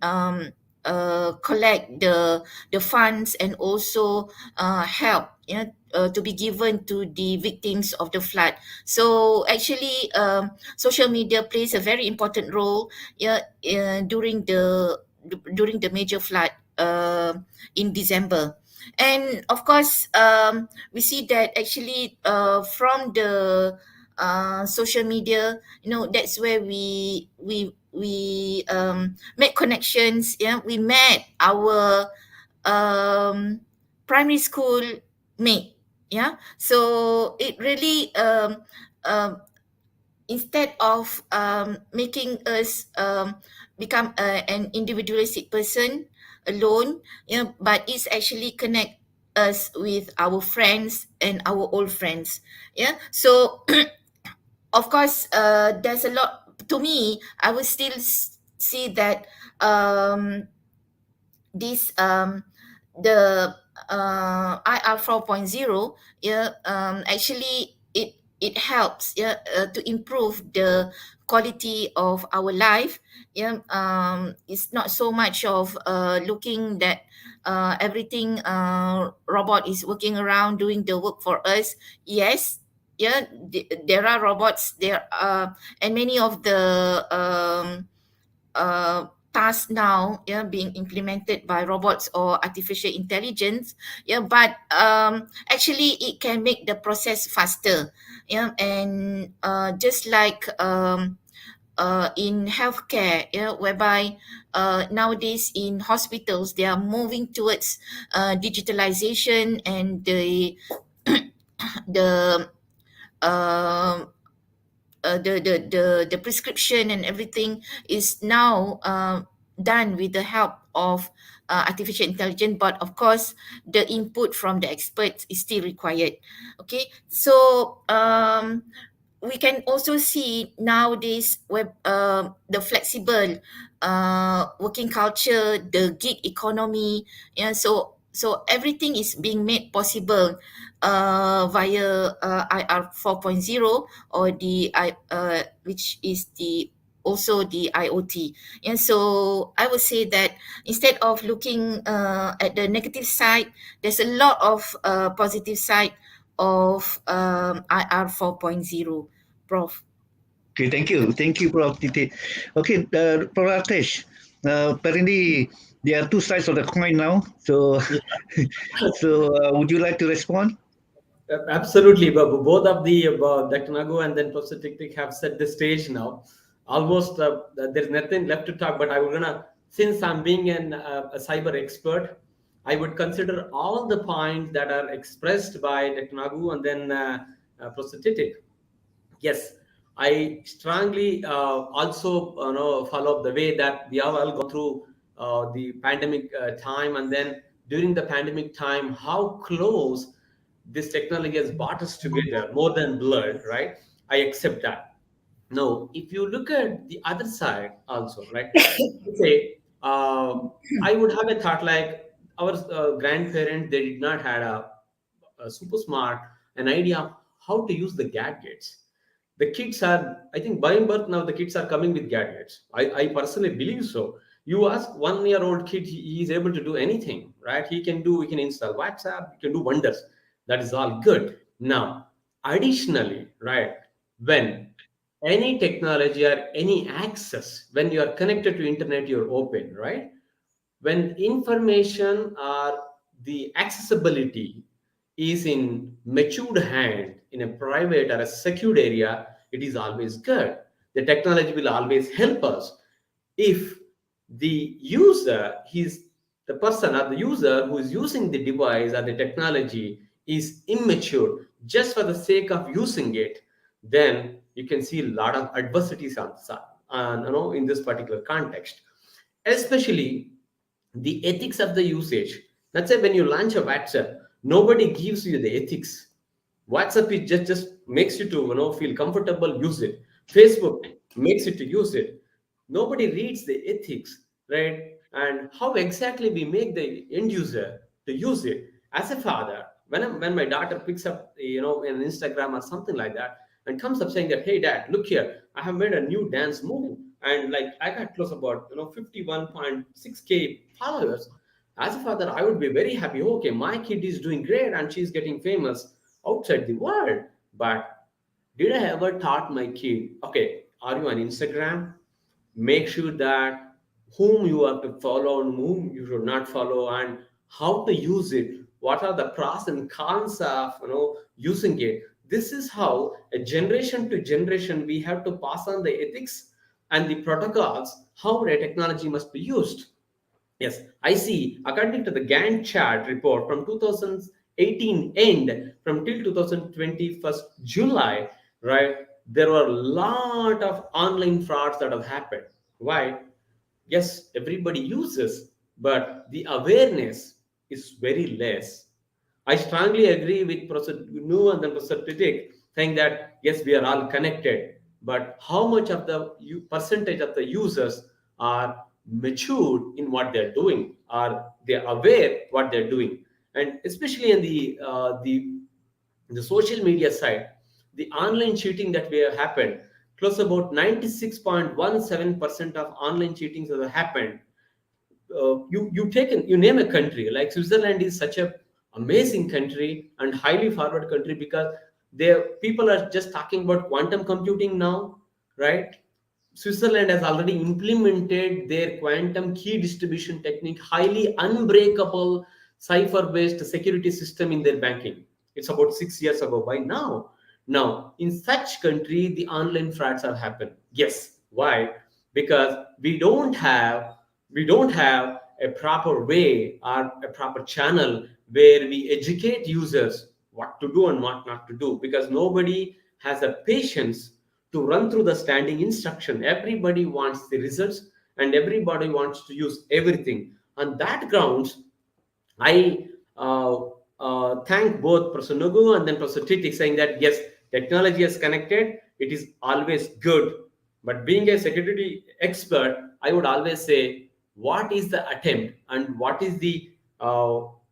collect the funds, and also help, to be given to the victims of the flood. So actually, social media plays a very important role, during the major flood in December. And of course, we see that actually, from the social media, that's where we make connections. Yeah, we met our primary school mate. Yeah, so it really, instead of making us become an individualistic person alone, but it's actually connect us with our friends and our old friends. Yeah, so of course, there's a lot. To me, I would still see that um, this the IR 4.0, yeah, actually it helps, yeah, to improve the quality of our life. Yeah, it's not so much of looking that everything robot is working around doing the work for us. Yes, yeah, there are robots there, and many of the tasks now, yeah, being implemented by robots or artificial intelligence. Yeah, but actually it can make the process faster. Yeah, and just like in healthcare, yeah, whereby nowadays in hospitals they are moving towards digitalization, and the um the prescription and everything is now done with the help of artificial intelligence. But of course, the input from the experts is still required. Okay, so we can also see nowadays web the flexible working culture, the gig economy. Yeah, so everything is being made possible via IR 4.0, or the which is the also the IoT. And so I would say that instead of looking at the negative side, there's a lot of positive side of IR 4.0, Prof. Okay, thank you, Prof. Titi. Okay, Prof. Ratesh, apparently there are two sides of the coin now. So, would you like to respond? Absolutely. Both of the Dr. Nagu and then Professor Tiktik have set the stage now. Almost there's nothing left to talk. But I would gonna, since I'm being a cyber expert, I would consider all the points that are expressed by Dr. Nagu and then Professor Tiktik. Yes, I strongly also follow up the way that we have all gone through the pandemic time, and then during the pandemic time, how close this technology has brought us together more than blood, right? I accept that. No, if you look at the other side also, right? Say, I would have a thought like our grandparents, they did not had a super smart an idea of how to use the gadgets. The kids are, I think, by birth now, the kids are coming with gadgets. I personally believe so. You ask 1 year old kid, he is able to do anything, right? He can install WhatsApp, he can do wonders. That is all good. Now, additionally, right? when any technology or any access, when you are connected to internet, you're open, right? When information or the accessibility is in matured hand in a private or a secured area, it is always good. The technology will always help us. If the user, he's the person or the user who is using the device or the technology is immature just for the sake of using it, then you can see a lot of adversities on in this particular context, especially the ethics of the usage. Let's say when you launch a WhatsApp, nobody gives you the ethics. WhatsApp is just makes you to feel comfortable, use it. Facebook makes you to use it. Nobody reads the ethics, right? And how exactly we make the end user to use it. As a father, when my daughter picks up an Instagram or something like that and comes up saying that, hey dad, look here, I have made a new dance move, and like I got close about 51.6K followers. As a father, I would be very happy. Okay, my kid is doing great and she's getting famous outside the world. But did I ever taught my kid, okay, are you on Instagram? Make sure that whom you have to follow and whom you should not follow, and how to use it. What are the pros and cons of using it? This is how a generation to generation we have to pass on the ethics and the protocols how a technology must be used. Yes, I see. According to the Gantt chart report from 2018 end from till 2020 July, right? There were a lot of online frauds that have happened. Why? Yes, everybody uses, but the awareness is very less. I strongly agree with Professor Nu and then Professor Titik saying that yes, we are all connected, but how much of the percentage of the users are matured in what they're doing? Are they aware what they're doing? And especially in the social media side, the online cheating that we have happened, close about 96.17% of online cheatings that have happened. You name a country like Switzerland is such a amazing country and highly forward country because their people are just talking about quantum computing now, right? Switzerland has already implemented their quantum key distribution technique, highly unbreakable cipher-based security system in their banking. It's about 6 years ago. Why now? Now, in such country, the online frauds have happened. Yes. Why? Because we don't have a proper way or a proper channel where we educate users what to do and what not to do, because nobody has the patience to run through the standing instruction. Everybody wants the results and everybody wants to use everything. On that grounds, I thank both Professor Nugu and then Professor Titik saying that yes, technology is connected, it is always good. But being a security expert, I would always say, what is the attempt and what is the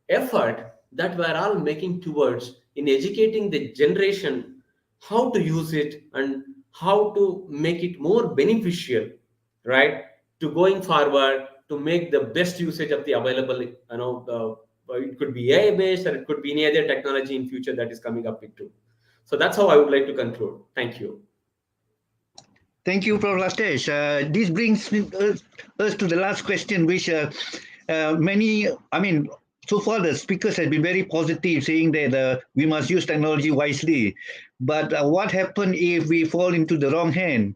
effort that we're all making towards in educating the generation how to use it and how to make it more beneficial, right? To going forward to make the best usage of the available, it could be AI based or it could be any other technology in future that is coming up with too. So that's how I would like to conclude. Thank you. Thank you, Prof. Latesh. This brings us to the last question, which so far the speakers have been very positive, saying that we must use technology wisely. But what happens if we fall into the wrong hand?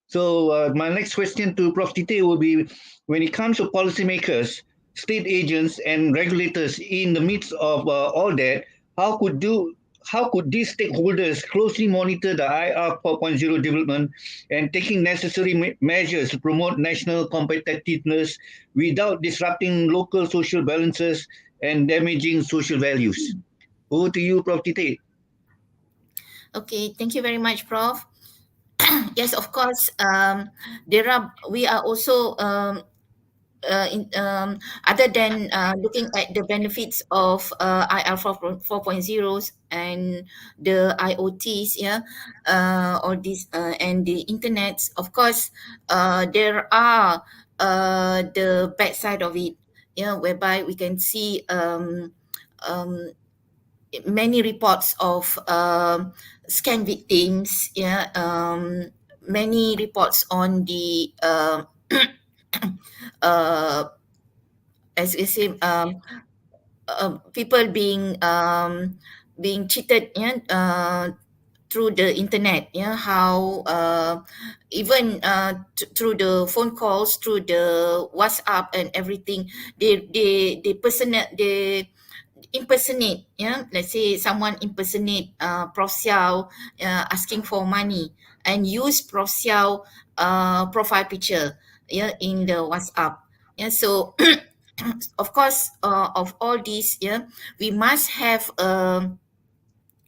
So my next question to Prof. Tite will be, when it comes to policymakers, state agents, and regulators in the midst of all that, how could do how could these stakeholders closely monitor the IR 4.0 development and taking necessary measures to promote national competitiveness without disrupting local social balances and damaging social values? Over to you, Prof. Tite. Okay, thank you very much, Prof. Yes, of course. We are also other than looking at the benefits of IR 4.0 and the IoTs, yeah, or this and the internets. Of course, there are the bad side of it, yeah, whereby we can see um, many reports of scam victims, yeah, many reports on the uh, as I say, people being cheated, yeah, through the internet, yeah, how even through the phone calls, through the WhatsApp and everything, they impersonate, yeah, let's say someone impersonate Prof Xiao asking for money, and use Prof Xiao profile picture, yeah, in the WhatsApp, yeah. So of course, of all these, yeah, we must have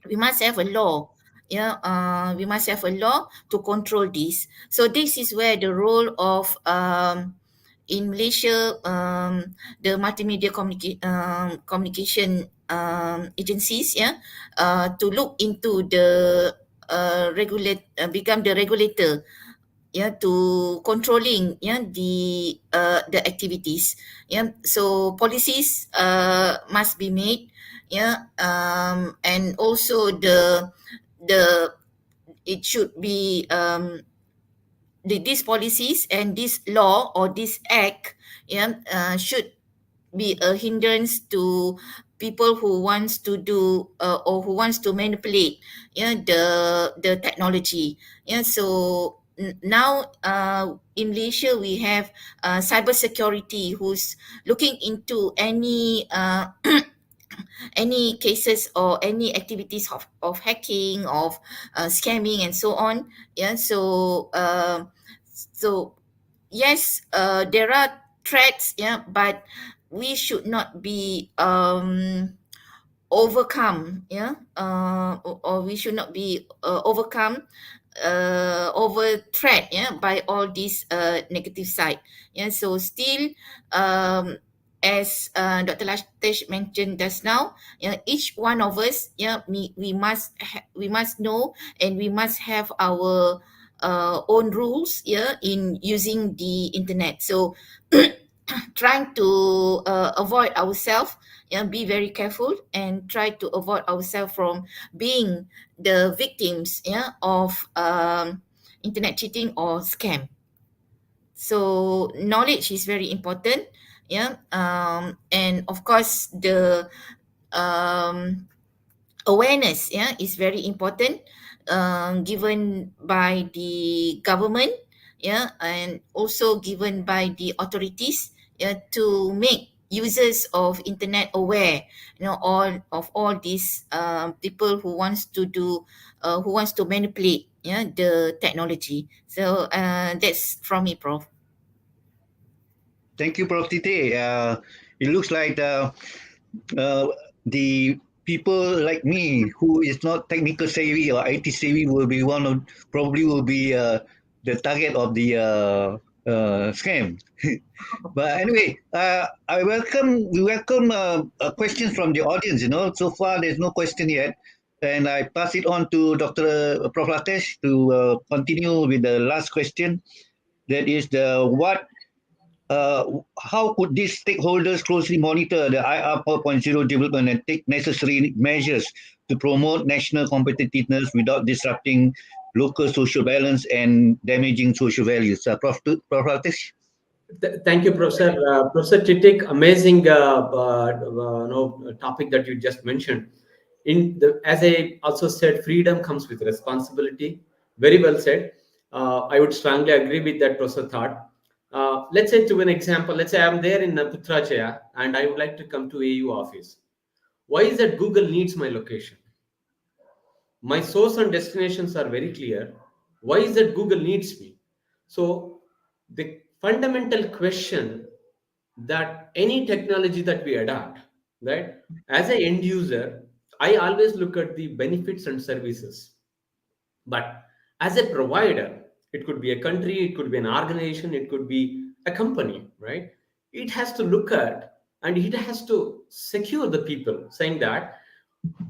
we must have a law, yeah, we must have a law to control this. So this is where the role of in Malaysia, the multimedia communication agencies, yeah, to look into the become the regulator, yeah, to controlling, yeah, the activities, yeah. So policies must be made, yeah, and also the it should be these policies and this law or this act, yeah, should be a hindrance to people who wants to do or who wants to manipulate, yeah, the technology, yeah. So now in Malaysia we have cyber security who's looking into any cases or any activities of hacking, of scamming and so on, yeah. So so yes, there are threats, yeah, but we should not be overcome, yeah, or we should not be overcome over threat, yeah, by all these negative side, yeah. So still, um as Dr. Latesh mentioned just now, yeah, each one of us, yeah, we must know, and we must have our own rules, yeah, in using the internet. So trying to avoid ourselves, yeah, be very careful and try to avoid ourselves from being the victims, yeah, of internet cheating or scam. So knowledge is very important, yeah, and of course the um, awareness, yeah, is very important, given by the government, yeah, and also given by the authorities, yeah, to make users of internet aware, all of all these people who wants to do who wants to manipulate, yeah, the technology. So that's from me, Prof. Thank you, Prof. Tite. It looks like uh, the people like me who is not technical savvy or IT savvy will be probably will be the target of the scam. But anyway, we welcome questions from the audience. So far there's no question yet, and I pass it on to Dr. Prof. Latesh to continue with the last question. That is the what uh, how could these stakeholders closely monitor the IR 4.0 development and take necessary measures to promote national competitiveness without disrupting local social balance and damaging social values? Prof. Ratish? Thank you, Professor. Professor Titik, amazing topic that you just mentioned. As I also said, freedom comes with responsibility. Very well said. I would strongly agree with that, Professor thought. Let's say, to an example, let's say I'm there in Putrajaya and I would like to come to AU office. Why is that Google needs my location? My source and destinations are very clear. Why is that Google needs me? So the fundamental question that any technology that we adopt, right, as an end user, I always look at the benefits and services. But as a provider, it could be a country, it could be an organization, it could be a company, right? It has to look at and it has to secure the people, saying that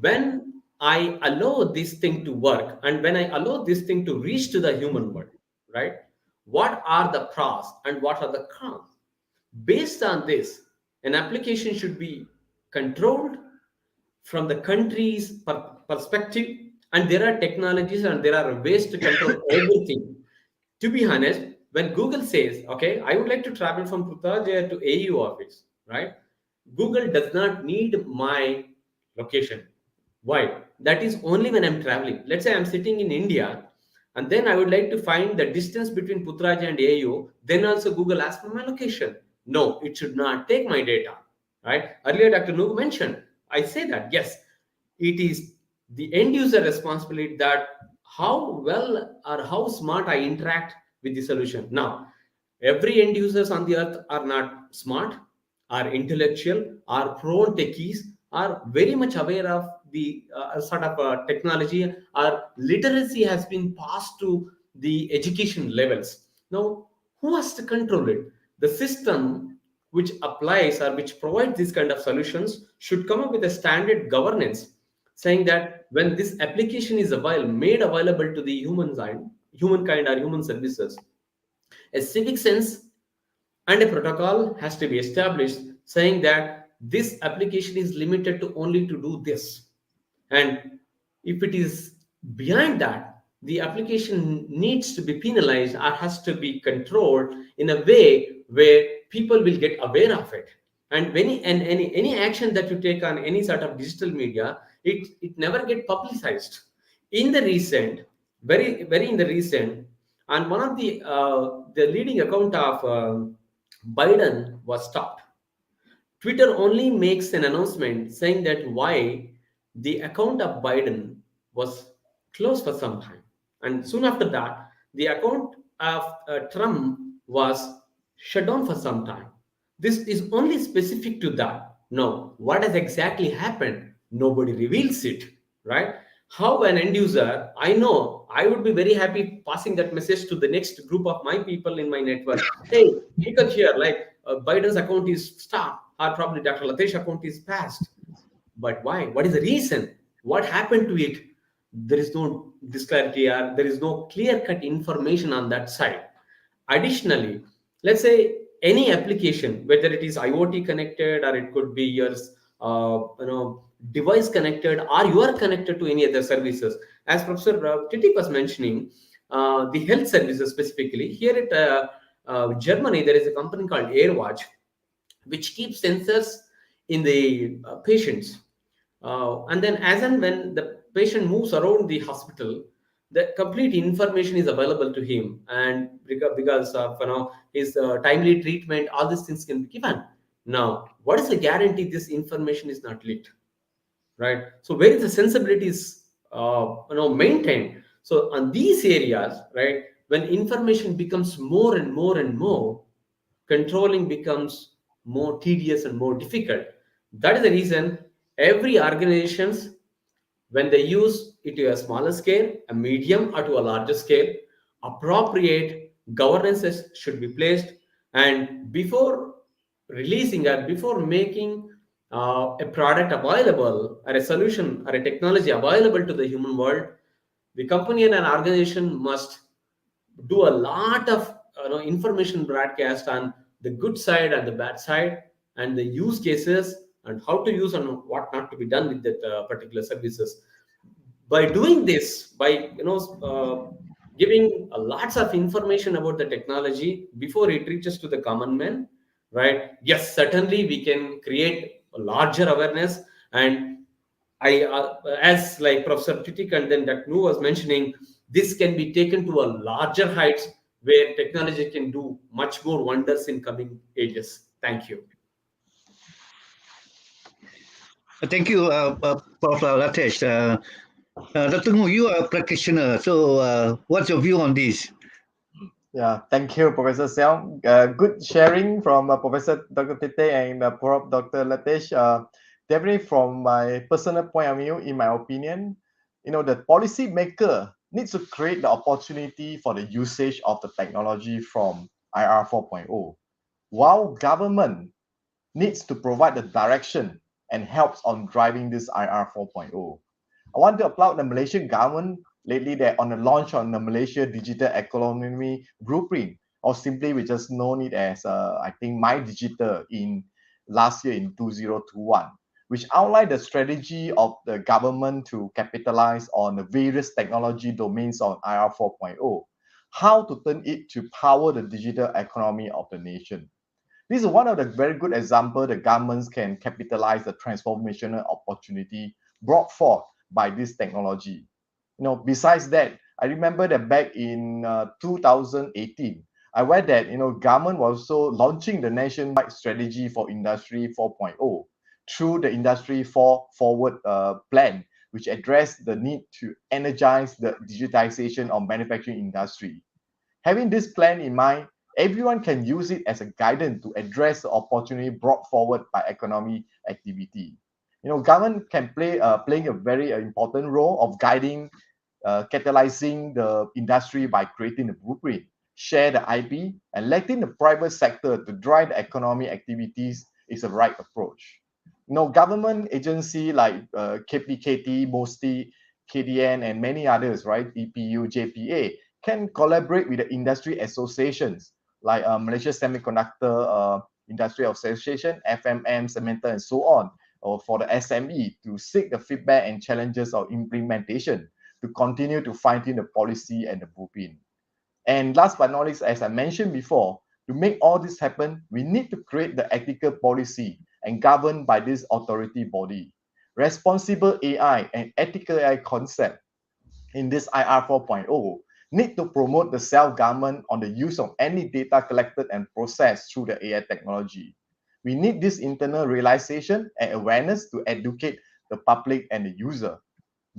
when I allow this thing to work and when I allow this thing to reach to the human world, right? What are the pros and what are the cons? Based on this, an application should be controlled, from the country's perspective, and there are technologies and there are ways to control everything. To be honest, when Google says, okay, I would like to travel from Putrajaya to AU office, right? Google does not need my location. Why? That is only when I'm traveling. Let's say I'm sitting in India and then I would like to find the distance between Putrajaya and AU. Then also Google asks for my location. No, it should not take my data, right? Earlier, Dr. Nugu mentioned, I say that, yes, it is the end user responsibility that how well or how smart I interact with the solution. Now, every end users on the earth are not smart, are intellectual, are prone techies, are very much aware of the sort of technology. Our literacy has been passed to the education levels. Now, who has to control it? The system which applies or which provides these kind of solutions should come up with a standard governance saying that when this application is made available to the humankind or human services, a civic sense and a protocol has to be established saying that this application is limited to only to do this, and if it is beyond that, the application needs to be penalized or has to be controlled in a way where people will get aware of it. And any action that you take on any sort of digital media, it never get publicized. In the recent, very in the recent, and one of the leading account of Biden was stopped. Twitter only makes an announcement saying that why the account of Biden was closed for some time. And soon after that, the account of Trump was shut down for some time. This is only specific to that. Now, what has exactly happened? Nobody reveals it, right? How an end user, I know I would be very happy passing that message to the next group of my people in my network. Hey, look at here, like Biden's account is stopped, or probably Dr. Latesh's account is passed. But why? What is the reason? What happened to it? There is no disclarity, or there is no clear-cut information on that side. Additionally, let's say any application, whether it is IoT connected or it could be your device connected, or you are connected to any other services. As Professor Titik was mentioning, the health services specifically here at Germany, there is a company called AirWatch, which keeps sensors in the patients. And then, as and when the patient moves around the hospital, the complete information is available to him, and because of his timely treatment, all these things can be given. Now, what is the guarantee this information is not leaked, right? So, where is the sensibility is maintained? So, on these areas, right, when information becomes more and more and more, controlling becomes more tedious and more difficult. That is the reason every organizations, when they use it to a smaller scale, a medium, or to a larger scale, appropriate governances should be placed. And before releasing or before making a product available or a solution or a technology available to the human world, the company and an organization must do a lot of information broadcast on the good side and the bad side and the use cases and how to use and what not to be done with that particular services. By doing this, by giving lots of information about the technology before it reaches to the common man, right? Yes, certainly we can create a larger awareness. And as like Professor Titik and then Dr. Nu was mentioning, this can be taken to a larger heights where technology can do much more wonders in coming ages. Thank you. Thank you, Prof. Latesh. Dr. Ngu, you are a practitioner, so what's your view on this? Yeah, thank you, Professor Xiao. Good sharing from Professor Dr. Tete and Prof. Dr. Latesh. Definitely, from my personal point of view, in my opinion, the policy maker needs to create the opportunity for the usage of the technology from IR 4.0, while government needs to provide the direction and helps on driving this IR 4.0. I want to applaud the Malaysian government lately that on the launch on the Malaysia Digital Economy Blueprint, or simply we just known it as I think My Digital in last year in 2021. which outline the strategy of the government to capitalize on the various technology domains of IR 4.0, how to turn it to power the digital economy of the nation. This is one of the very good examples the governments can capitalize the transformational opportunity brought forth by this technology. Besides that, I remember that back in 2018, I read that government was also launching the nationwide strategy for Industry 4.0 through the Industry 4 Forward plan, which addressed the need to energize the digitization of manufacturing industry. Having this plan in mind, everyone can use it as a guidance to address the opportunity brought forward by economic activity. Government can playing a very important role of guiding, catalyzing the industry by creating the blueprint, share the IP, and letting the private sector to drive the economic activities is the right approach. Government agency like KPKT, MOSTI, KDN, and many others, right? AeU, JPA, can collaborate with the industry associations like Malaysia Semiconductor Industry Association, FMM, Cementa, and so on, or for the SME to seek the feedback and challenges of implementation to continue to fine-tune the policy and the blueprint. And last but not least, as I mentioned before, to make all this happen, we need to create the ethical policy and govern by this authority body. Responsible AI and ethical AI concept in this IR 4.0 need to promote the self-government on the use of any data collected and processed through the AI technology. We need this internal realization and awareness to educate the public and the user.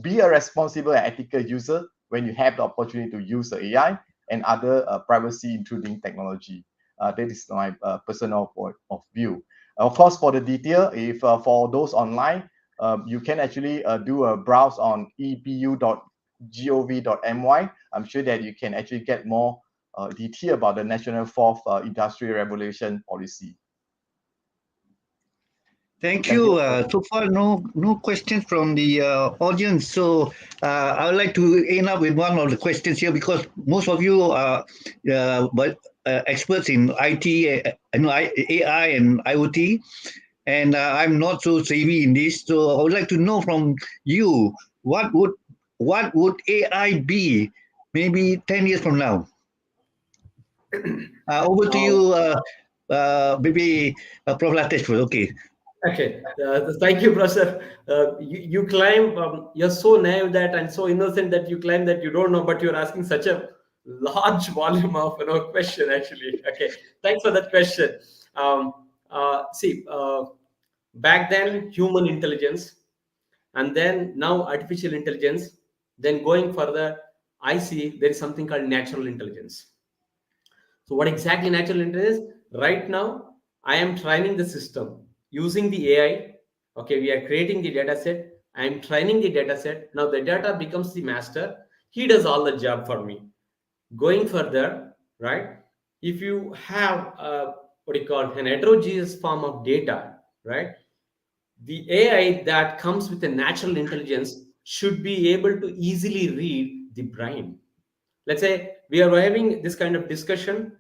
Be a responsible and ethical user when you have the opportunity to use the AI and other privacy intruding technology. That is my personal point of view. Of course, for the detail, if for those online, you can actually do a browse on epu.gov.my. I'm sure that you can actually get more detail about the National Fourth Industrial Revolution Policy. Thank you. So far, no questions from the audience. So I would like to end up with one of the questions here, because most of you are experts in IT, AI, and IoT, and I'm not so savvy in this. So I would like to know from you, what would AI be maybe 10 years from now? Over to you, maybe Prof. Latesh. Okay. Okay, thank you, Professor. You claim you're so naive that and so innocent that you claim that you don't know, but you're asking such a large volume of question. Actually, okay, thanks for that question. See, back then human intelligence, and then now artificial intelligence. Then going further, I see there is something called natural intelligence. So what exactly natural intelligence? Right now, I am training the system using the AI. Okay, we are creating the data set. I am training the data set. Now the data becomes the master. He does all the job for me. Going further, right? If you have what do you call an heterogeneous form of data, right? The AI that comes with a natural intelligence should be able to easily read the brain. Let's say we are having this kind of discussion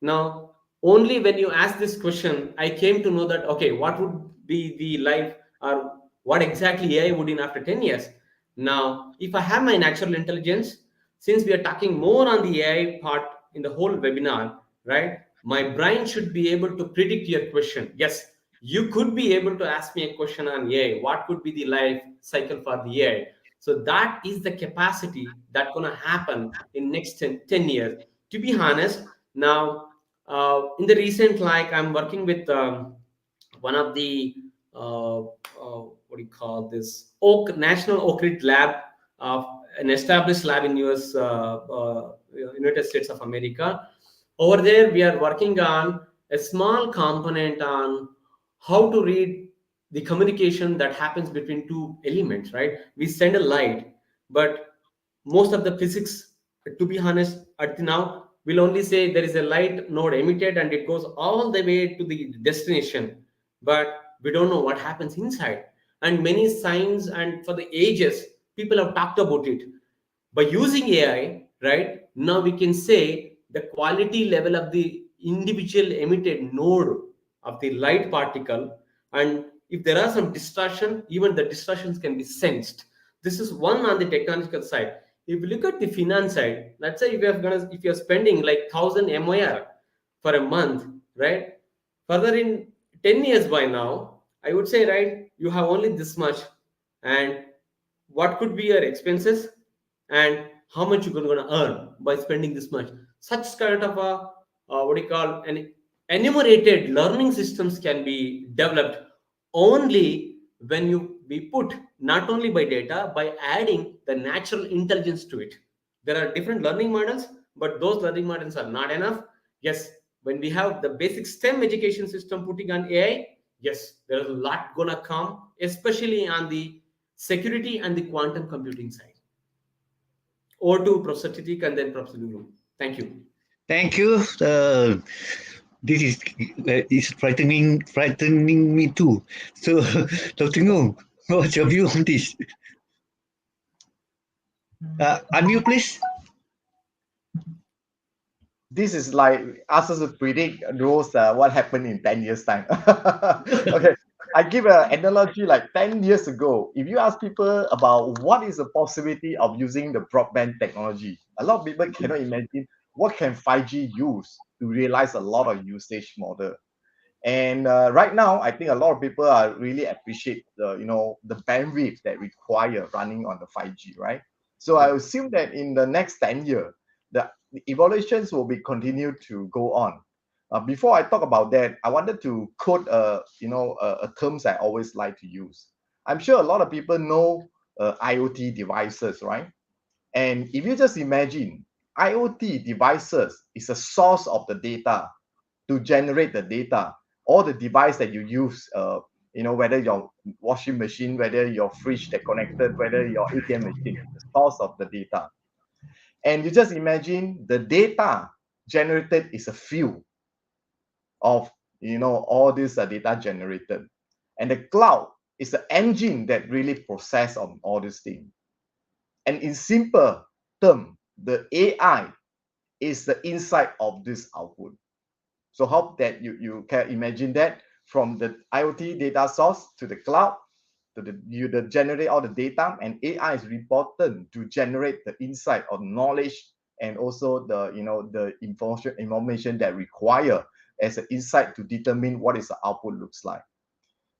now. Only when you ask this question, I came to know that, okay, what would be the life, or what exactly AI would in after 10 years. Now, if I have my natural intelligence, since we are talking more on the AI part in the whole webinar, right? My brain should be able to predict your question. Yes, you could be able to ask me a question on AI. What could be the life cycle for the AI? So that is the capacity that's going to happen in next 10 years. To be honest, now in the recent, like I'm working with one of the what do you call this, National Oak Ridge Lab, an established lab in United States of America. Over there, we are working on a small component on how to read the communication that happens between two elements, right? We send a light, but most of the physics, to be honest, at now will only say there is a light node emitted and it goes all the way to the destination, but we don't know what happens inside. And many signs, and for the ages, people have talked about it. By using AI, right, now we can say the quality level of the individual emitted node of the light particle, and if there are some distortion, even the distortions can be sensed. This is one on the technological side. If you look at the finance side, let's say if you're spending like 1,000 MOR for a month, right? Further in 10 years by now, I would say, right, you have only this much, and what could be your expenses, and how much you're going to earn by spending this much. Such kind of a what do you call an enumerated learning systems can be developed only when you be put not only by data, by adding the natural intelligence to it. There are different learning models, but those learning models are not enough. Yes, when we have the basic STEM education system putting on AI, yes, there is a lot gonna come, especially on the security and the quantum computing side. Over to Professor Titik and then Professor Guru. Thank you. Thank you. This is frightening me too. So, Dr. Ngô, what's your view on this? Unmute, please. This is like ask us to predict those what happened in 10 years time. Okay, I give an analogy. Like 10 years ago, if you ask people about what is the possibility of using the broadband technology, a lot of people cannot imagine what can 5G use to realize a lot of usage model. And right now, I think a lot of people are really appreciate the bandwidth that require running on the 5G, right? So I assume that in the next 10 years, the evaluations will be continued to go on. Before I talk about that, I wanted to quote a terms I always like to use. I'm sure a lot of people know IoT devices, right? And if you just imagine, IoT devices is a source of the data to generate the data. All the device that you use, whether your washing machine, whether your fridge that connected, whether your ATM machine, the source of the data. And you just imagine the data generated is a few of all this data generated, and the cloud is the engine that really process on all these things. And in simple term, the AI is the inside of this output. So hope that you can imagine that from the IoT data source to the cloud, to you generate all the data, and AI is important to generate the insight or knowledge, and also the information that require as an insight to determine what is the output looks like.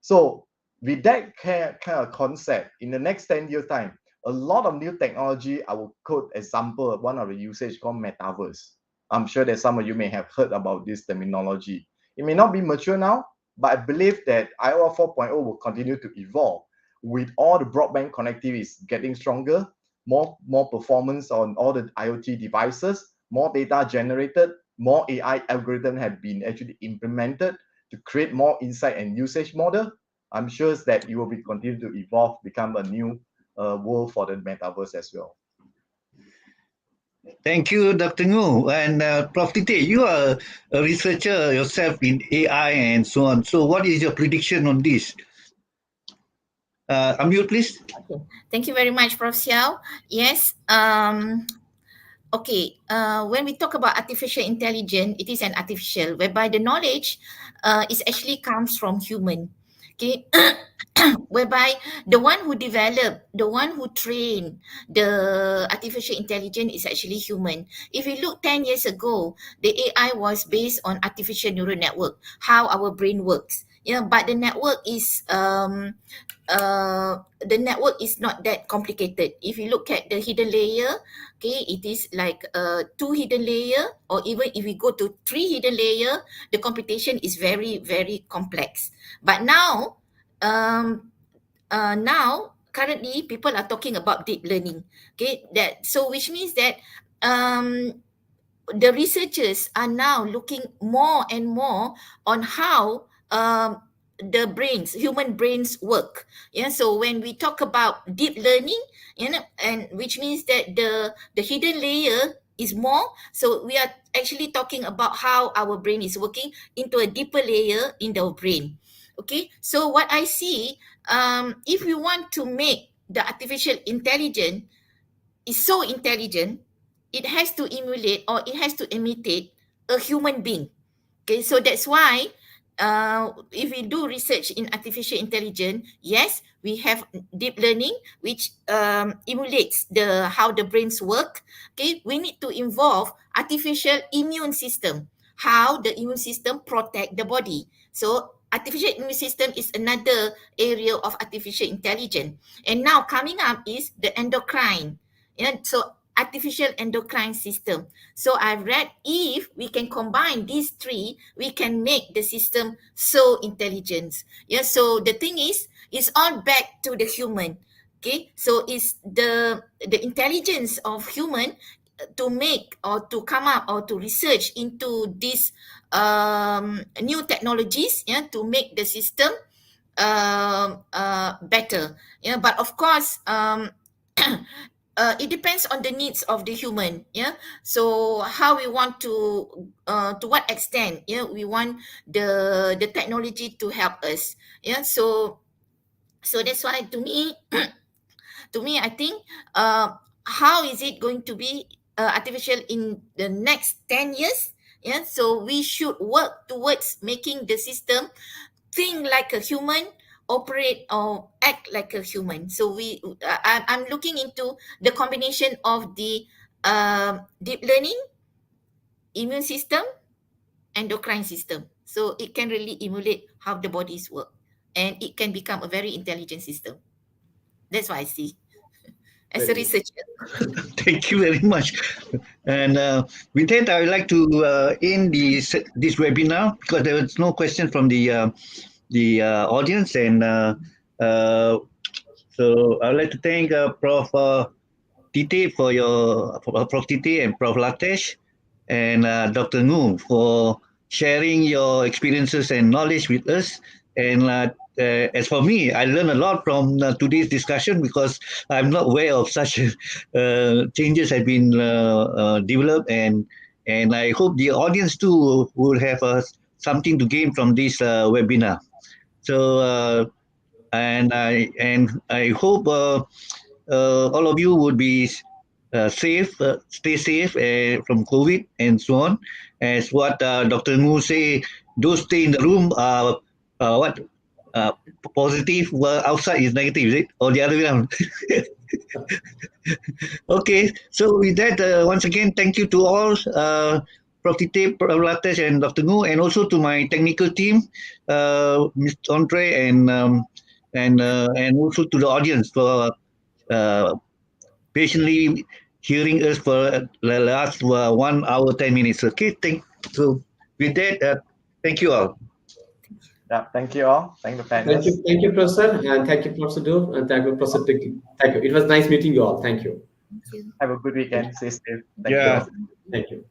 So with that kind of concept, in the next 10 years time, a lot of new technology, I will quote example of one of the usage called metaverse. I'm sure that some of you may have heard about this terminology. It may not be mature now, but I believe that IoT 4.0 will continue to evolve with all the broadband connectivity getting stronger, more performance on all the IoT devices, more data generated, more AI algorithm have been actually implemented to create more insight and usage model. I'm sure that it will be continue to evolve, become a new world for the metaverse as well. Thank you, Dr. Ngô. And Prof. Tite, you are a researcher yourself in AI and so on. So what is your prediction on this? Amir, please. Okay. Thank you very much, Prof. Xiao. Yes. Okay. When we talk about artificial intelligence, it is an artificial whereby the knowledge is actually comes from human. Okay. Whereby the one who developed, the one who trained the artificial intelligence is actually human. If we look 10 years ago, the AI was based on artificial neural network, how our brain works. But the network is not that complicated. If you look at the hidden layer, okay, it is like 2 hidden layer, or even if we go to 3 hidden layer, the computation is very, very complex. But now currently people are talking about deep learning. Okay, which means that the researchers are now looking more and more on how human brains work. So when we talk about deep learning, and which means that the hidden layer is more, so we are actually talking about how our brain is working into a deeper layer in the brain. Okay, so what I see, if we want to make the artificial intelligence is so intelligent, it has to emulate or it has to imitate a human being. Okay, so that's why if we do research in artificial intelligence, yes, we have deep learning, which emulates how the brains work. Okay, we need to involve artificial immune system, how the immune system protect the body. So artificial immune system is another area of artificial intelligence. And now coming up is the endocrine. So artificial endocrine system. So I've read if we can combine these three, we can make the system so intelligent. Yeah. So the thing is, it's all back to the human. Okay. So it's the intelligence of human to make or to come up or to research into these new technologies, yeah, to make the system better. Yeah. But of course, it depends on the needs of the human. Yeah. So how we want to what extent, yeah, we want the technology to help us. Yeah. So that's why to me I think how is it going to be artificial in the next 10 years. Yeah. So we should work towards making the system think like a human, operate or act like a human. So I'm looking into the combination of the deep learning, immune system, endocrine system. So it can really emulate how the bodies work, and it can become a very intelligent system. That's what I see as a Very good. researcher. Thank you very much. And with that, I would like to end this webinar because there was no question from the audience, and uh, so I would like to thank Prof. Tite Prof. Tite and Prof. Latesh and Dr. Ngu for sharing your experiences and knowledge with us. And as for me, I learned a lot from today's discussion because I'm not aware of such changes have been developed, and I hope the audience too will have something to gain from this webinar. So and I hope all of you would be safe, stay safe from COVID and so on. As what Dr. Ngu say, those stay in the room are what uh, positive, well, outside is negative, is it? Or the other way around? Okay, so with that, once again, thank you to all, Prof. Tite, Prof. Latesh, and Dr. Ngu, and also to my technical team, Mr. Andre, and also to the audience for patiently hearing us for the last 1 hour 10 minutes. Okay, so with that, thank you all. Yeah, thank you all. Thank the panelists. Thank you, Professor, and thank you, Professor Du, and thank you, Professor Tiki. Thank you. It was nice meeting you all. Thank you. Thank you. Have a good weekend. Stay safe. Thank Yeah. you. Thank you.